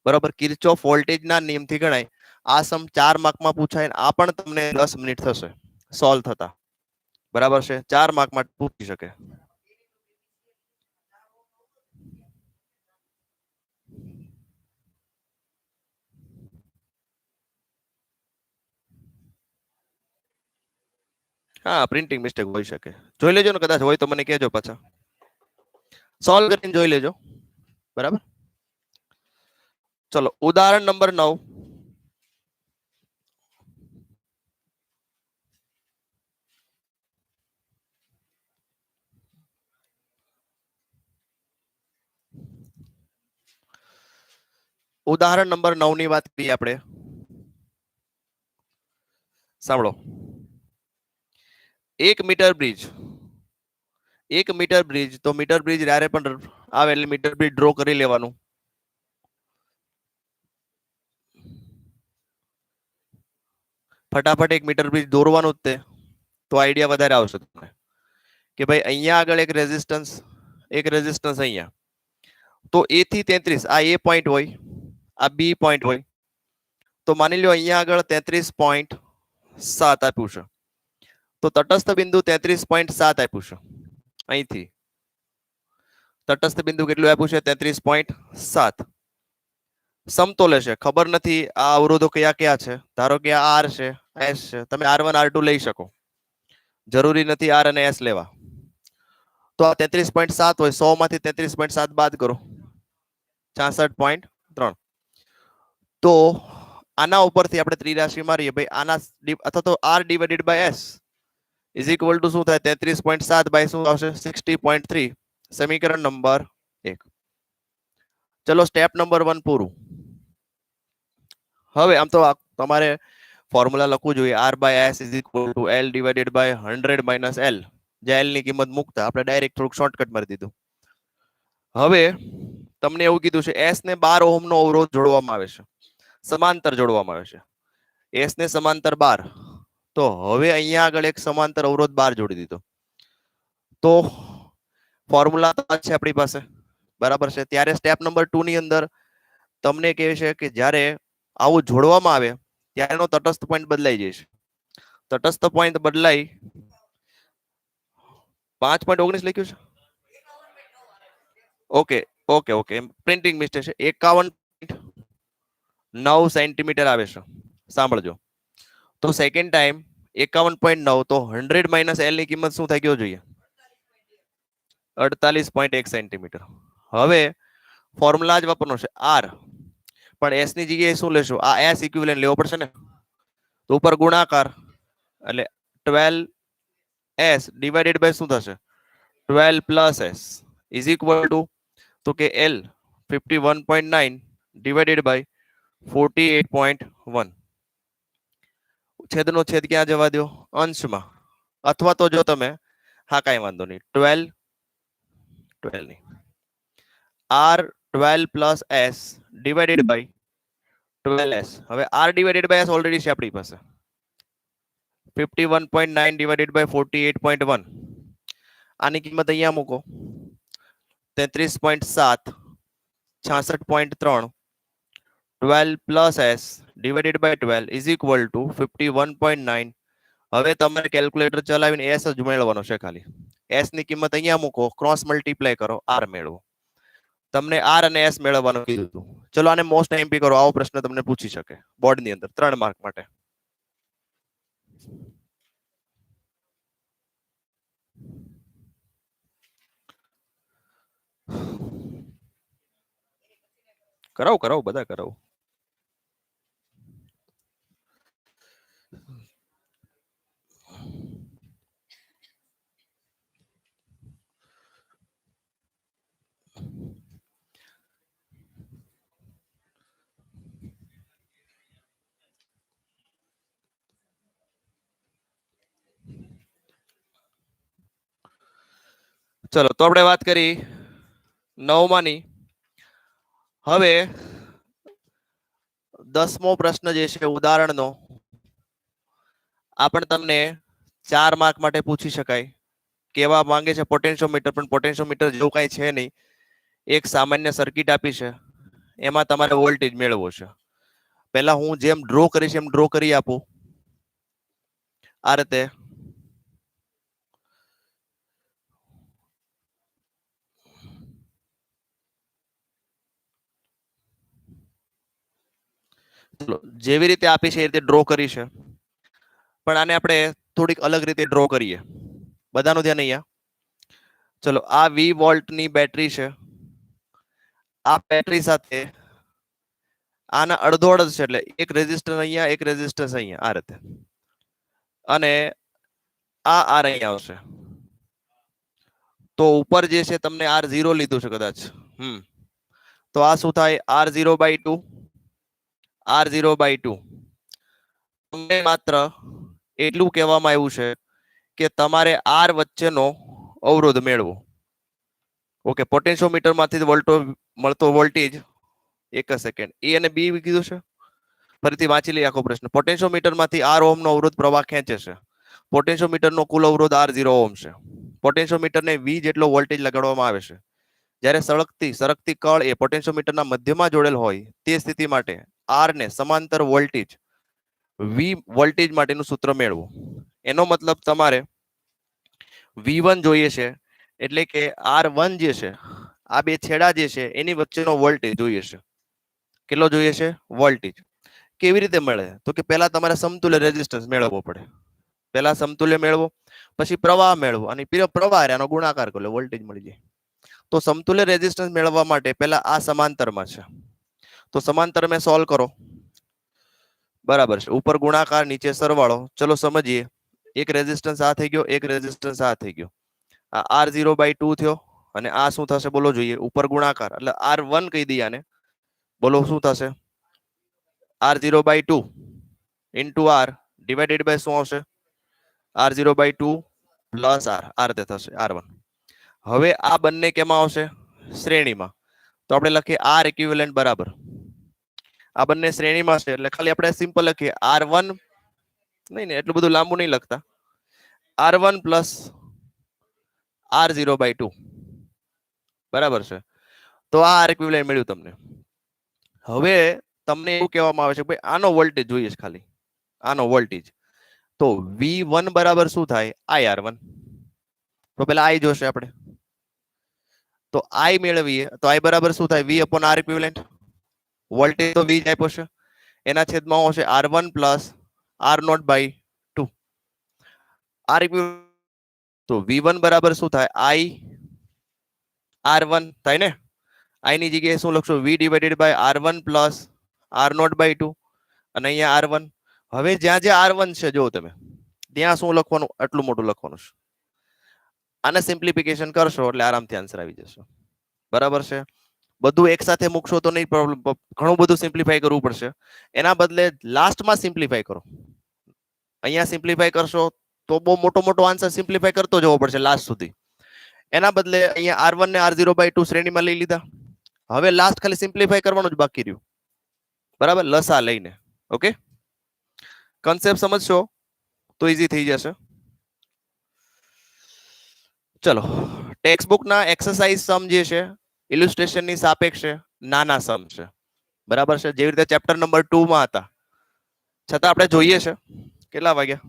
બરાબર, કિર્ચોફ વોલ્ટેજ ના નિયમથી ગણાય. આ સમ 4 માર્કમાં પૂછાય. આ પણ તમને 10 મિનિટ થશે સોલ્વ થતા. બરાબર છે, 4 માર્ક માટે પૂછી શકે. હા, પ્રિન્ટિંગ મિસ્ટેક હોઈ શકે. જોઈ લેજો ને, કદાચ હોય તો મને કહેજો પાછા. સોલ્વ કરીને જોઈ લેજો. બરાબર, ચલો ઉદાહરણ નંબર 9. ઉદાહરણ નંબર 9 ની વાત કરીએ આપણે. સાંભળો. 1 મીટર બ્રિજ, 1 મીટર બ્રિજ, તો મીટર બ્રિજ જ્યારે પણ આવે એટલે મીટર બ્રિજ ડ્રો કરી લેવાનું. ફટાફટ 1 મીટર બ્રિજ દોરવાનું જ તે, તો આઈડિયા વધારે આવશે તમને કે ભાઈ અહીંયા આગળ એક રેઝિસ્ટન્સ અહીંયા. તો A થી 33 આ A પોઈન્ટ હોય, આ B પોઈન્ટ હોય. તો માની લો અહીંયા આગળ 33.7 આપ્યું છે. તો તટસ્થ બિંદુ 33.7 આપ્યું છે. અહીંથી તટસ્થ બિંદુ કેટલું આપ્યું છે? 33.7. સમતોલે છે, ખબર નથી આ અવરોધો કયા કયા છે. ધારો કે આ R છે, S છે, તમે R1 R2 લઈ શકો, જરૂરી નથી R અને S લેવા. તો આ 33.7 હોય, 100 માંથી 33.7 બાદ કરો, 66.3. તો આના ઉપરથી આપણે ત્રિરાશિ મારીએ ભાઈ, આના અથવા તો R divided by S is equal to શું થાય? 33.7 બાય શું આવશે? 60.3. સમીકરણ નંબર 1. ચલો સ્ટેપ નંબર 1 પૂરું. હવે આમ તો તમારે ફોર્મ્યુલા લખવું જોઈએ, R by S is equal to L divided by 100 minus L. જે L ની કિંમત મૂકતા આપણે ડાયરેક્ટ થોડુંક શોર્ટકટ મારી દીધું. હવે તમને એવું કીધું છે S ને 12 ઓહમ નો અવરોધ જોડવામાં આવે છે, સમાંતર જોડવામાં આવે છે. S ને સમાંતર 12. તો હવે અહીંયા આગળ એક સમાંતર અવરોધ 12 જોડી દીધો. તો ફોર્મ્યુલા તો આ છે આપણી પાસે. બરાબર છે. ત્યારે સ્ટેપ નંબર 2 ની અંદર તમને કહે છે કે જ્યારે આવું જોડવામાં આવે ત્યારે એનો તટસ્થ પોઈન્ટ બદલાઈ જાય છે. તટસ્થ પોઈન્ટ બદલાઈ 5.19 લખ્યું છે. Okay okay okay, printing mistake છે. 51.9 સેન્ટીમીટર આવે છે. સાંભળજો. તો સેકન્ડ ટાઈમ 51.9, તો 100 માઇનસ L ની કિંમત શું થઈ ગયો જોઈએ? 48.1 સેન્ટીમીટર. હવે ફોર્મ્યુલા જ વાપરવાનો છે R, પણ S ની જગ્યાએ શું લેશો? આ S ઇક્વિવેલન્ટ લેવો પડશે ને. તો ઉપર ગુણાકાર એટલે 12S ડિવાઇડેડ બાય શું થશે? 12 plus S is equal two, તો કે L 51.9 ડિવાઇડેડ બાય 48.1. છેદનો છેદ ક્યાં જવા દો? અંશમાં. અથવા તો જો તમે, હા કાંઈ વાંધો નહીં, 12 12 ની r 12 plus s divided by 12s. હવે r divided by s already છે આપણી પાસે 51.9 ડિવાઇડેડ બાય 48.1. આની કિંમત અહીંયા મૂકો 33.7 66.3 12 plus s divided by 12 is equal to 51.9. હવે તમારે કેલ્ક્યુલેટર ચલાવીને s જ મેળવવાનો છે. ખાલી s ની કિંમત અહીંયા મૂકો, ક્રોસ મલ્ટીપ્લાય કરો, r મેળવો. તમને r અને s મેળવવાનું કીધું હતું. ચલો આને મોસ્ટ એમપી કરો. આવો પ્રશ્ન તમને પૂછી શકે બોર્ડ ની અંદર 3 માર્ક માટે. કરાવો કરાવો બધા કરાવો. ચલો તો આપણે વાત કરી 9 માની. હવે 10મો પ્રશ્ન જે છે ઉદાહરણનો આ પણ તમને 4 માર્ક માટે પૂછી શકાય. કેવા માંગે છે પોટેન્શિયોમીટર, પણ પોટેન્શિયોમીટર જેવું કઈ છે નહીં. એક સામાન્ય સર્કિટ આપી છે, એમાં તમારે વોલ્ટેજ મેળવવો છે. પહેલા હું જેમ ડ્રો કરીશ એમ ડ્રો કરી આપું. આ રીતે જેવી રીતે આપી છે એ રીતે ડ્રો કરી છે, પણ આને આપણે થોડીક અલગ રીતે ડ્રો કરીએ. બધાનું ધ્યાન અહીંયા. ચલો આ 20 વોલ્ટની બેટરી છે. આ બેટરી સાથે આના અડધો અડધ છે, એટલે એક રેઝિસ્ટર અહીંયા, એક રેઝિસ્ટન્સ અહીંયા, આ રીતે. અને આ આર અહીંયા આવશે. તો ઉપર જે છે તમને R0 લીધું છે કદાચ. તો આ શું થાય? R0/2. R0/2. તમને માત્ર એટલું કહેવામાં આવ્યું છે કે તમારે R વચ્ચેનો અવરોધ મેળવો. ઓકે, પોટેન્શિયોમીટર માંથી મળતો વોલ્ટેજ. એક સેકન્ડ, એ અને બી કીધું છે. ફરીથી વાંચી લઈએ આખો પ્રશ્ન. પોટેન્શિયોમીટર માંથી R ઓહમ નો અવરોધ પ્રવાહ ખેંચે છે. પોટેન્શિયોમીટર નો કુલ અવરોધ R0 ઓહમ છે. પોટેન્શિયોમીટરને V જેટલો વોલ્ટેજ લગાડવામાં આવે છે. જ્યારે સરકતી કળ એ પોટેન્શિયોમીટરના મધ્યમાં જોડેલ હોય તે સ્થિતિ માટે R ને સમાંતર વોલ્ટેજ V વોલ્ટેજ માટેનું સૂત્ર મેળવો. એનો મતલબ તમારે V1 જોઈએ છે, એટલે કે R1 જે છે, આ બે છેડા જે છે એની વચ્ચેનો વોલ્ટેજ જોઈએ છે. કેટલો જોઈએ છે? વોલ્ટેજ. કેવી રીતે મળે? તો કે પહેલા તમારે સમતુલ્ય રેઝિસ્ટન્સ મેળવવો પડે. પહેલા સમતુલ્ય મેળવો, પછી પ્રવાહ મેળવો, અને પ્રવાહ એનો ગુણાકાર કરો, વોલ્ટેજ મળી જાય. તો સમતુલ્ય રેઝિસ્ટન્સ મેળવવા માટે પહેલા આ સમાંતરમાં છે, તો સમાંતર મેં સોલ્વ કરો. બરાબર છે, ઉપર ગુણાકાર નીચે સરવાળો. ચલો સમજીએ. એક રેઝિસ્ટન્સ આ થઈ ગયો, એક રેઝિસ્ટન્સ આ થઈ ગયો. આ R0/2 થયો, અને આ શું થશે બોલો જોઈએ? ઉપર ગુણાકાર એટલે R1 કહી દઈએ આને. બોલો શું થશે? R0/2 into R divided by શું આવશે? R0/2 plus R. આ રીતે થશે R1. હવે આ બંને કેમાં આવશે? શ્રેણીમાં. તો આપણે લખીએ R ઇક્વિવેલન્ટ બરાબર. આ બંને શ્રેણીમાં છે, એટલે ખાલી આપણે સિમ્પલ લખીએ R1. નહીં, એટલું બધું લાંબુ નહીં લખતા. R1 પ્લસ R0/2 બરાબર છે. તો આ R ઇક્વિવેલન્ટ મળ્યું તમને. હવે તમને એવું કહેવામાં આવે છે ભાઈ આનો વોલ્ટેજ જોઈએ છે, ખાલી આનો વોલ્ટેજ. તો V1 બરાબર શું થાય? IR1. તો પેલા I જોશે આપણે. તો I મેળવીએ તો I બરાબર શું થાય? V upon R equivalent. Voltage તો V જ આપ્યો છે, એના છેદમાં આવશે R1 plus R0/2. R equivalent. તો V1 બરાબર શું થાય? I R1 થાય ને. I ની જગ્યાએ શું લખશો? V divided by R1 plus R0/2, અને અહીંયા R1. હવે જ્યાં જ્યાં R1 છે જો તમે ત્યાં શું લખવાનું? આટલું મોટું લખવાનું છે. આને સિમ્પ્લિફિકેશન કરશો એટલે આરામથી આન્સર આવી જશે. બરાબર છે. બધું એક સાથે મૂકશો તો નહીં પ્રોબ્લેમ, ઘણું બધું સિમ્પ્લિફાઈ કરવું પડશે. એના બદલે લાસ્ટમાં સિમ્પ્લિફાઈ કરો. અહીંયા સિમ્પ્લિફાઈ કરશો તો બહુ મોટો આન્સર સિમ્પ્લિફાઈ કરતો જવો પડશે લાસ્ટ સુધી. એના બદલે અહીંયા R1 ને R0/2 શ્રેણીમાં લઈ લીધા. હવે લાસ્ટ ખાલી સિમ્પ્લિફાય કરવાનું જ બાકી રહ્યું. બરાબર, લસા લઈને. ઓકે, કન્સેપ્ટ સમજશો તો ઈઝી થઈ જશે. ચલો, ટેક્સ્ટ બુક ના એક્સરસાઇઝ સમ જે છે ઇલ્યુસ્ટ્રેશન ની સાપેક્ષે નાના સમ છે. બરાબર છે, જેવી રીતે ચેપ્ટર નંબર 2 માં હતા, છતાં આપણે જોઈએ છે કેટલા વાગ્યા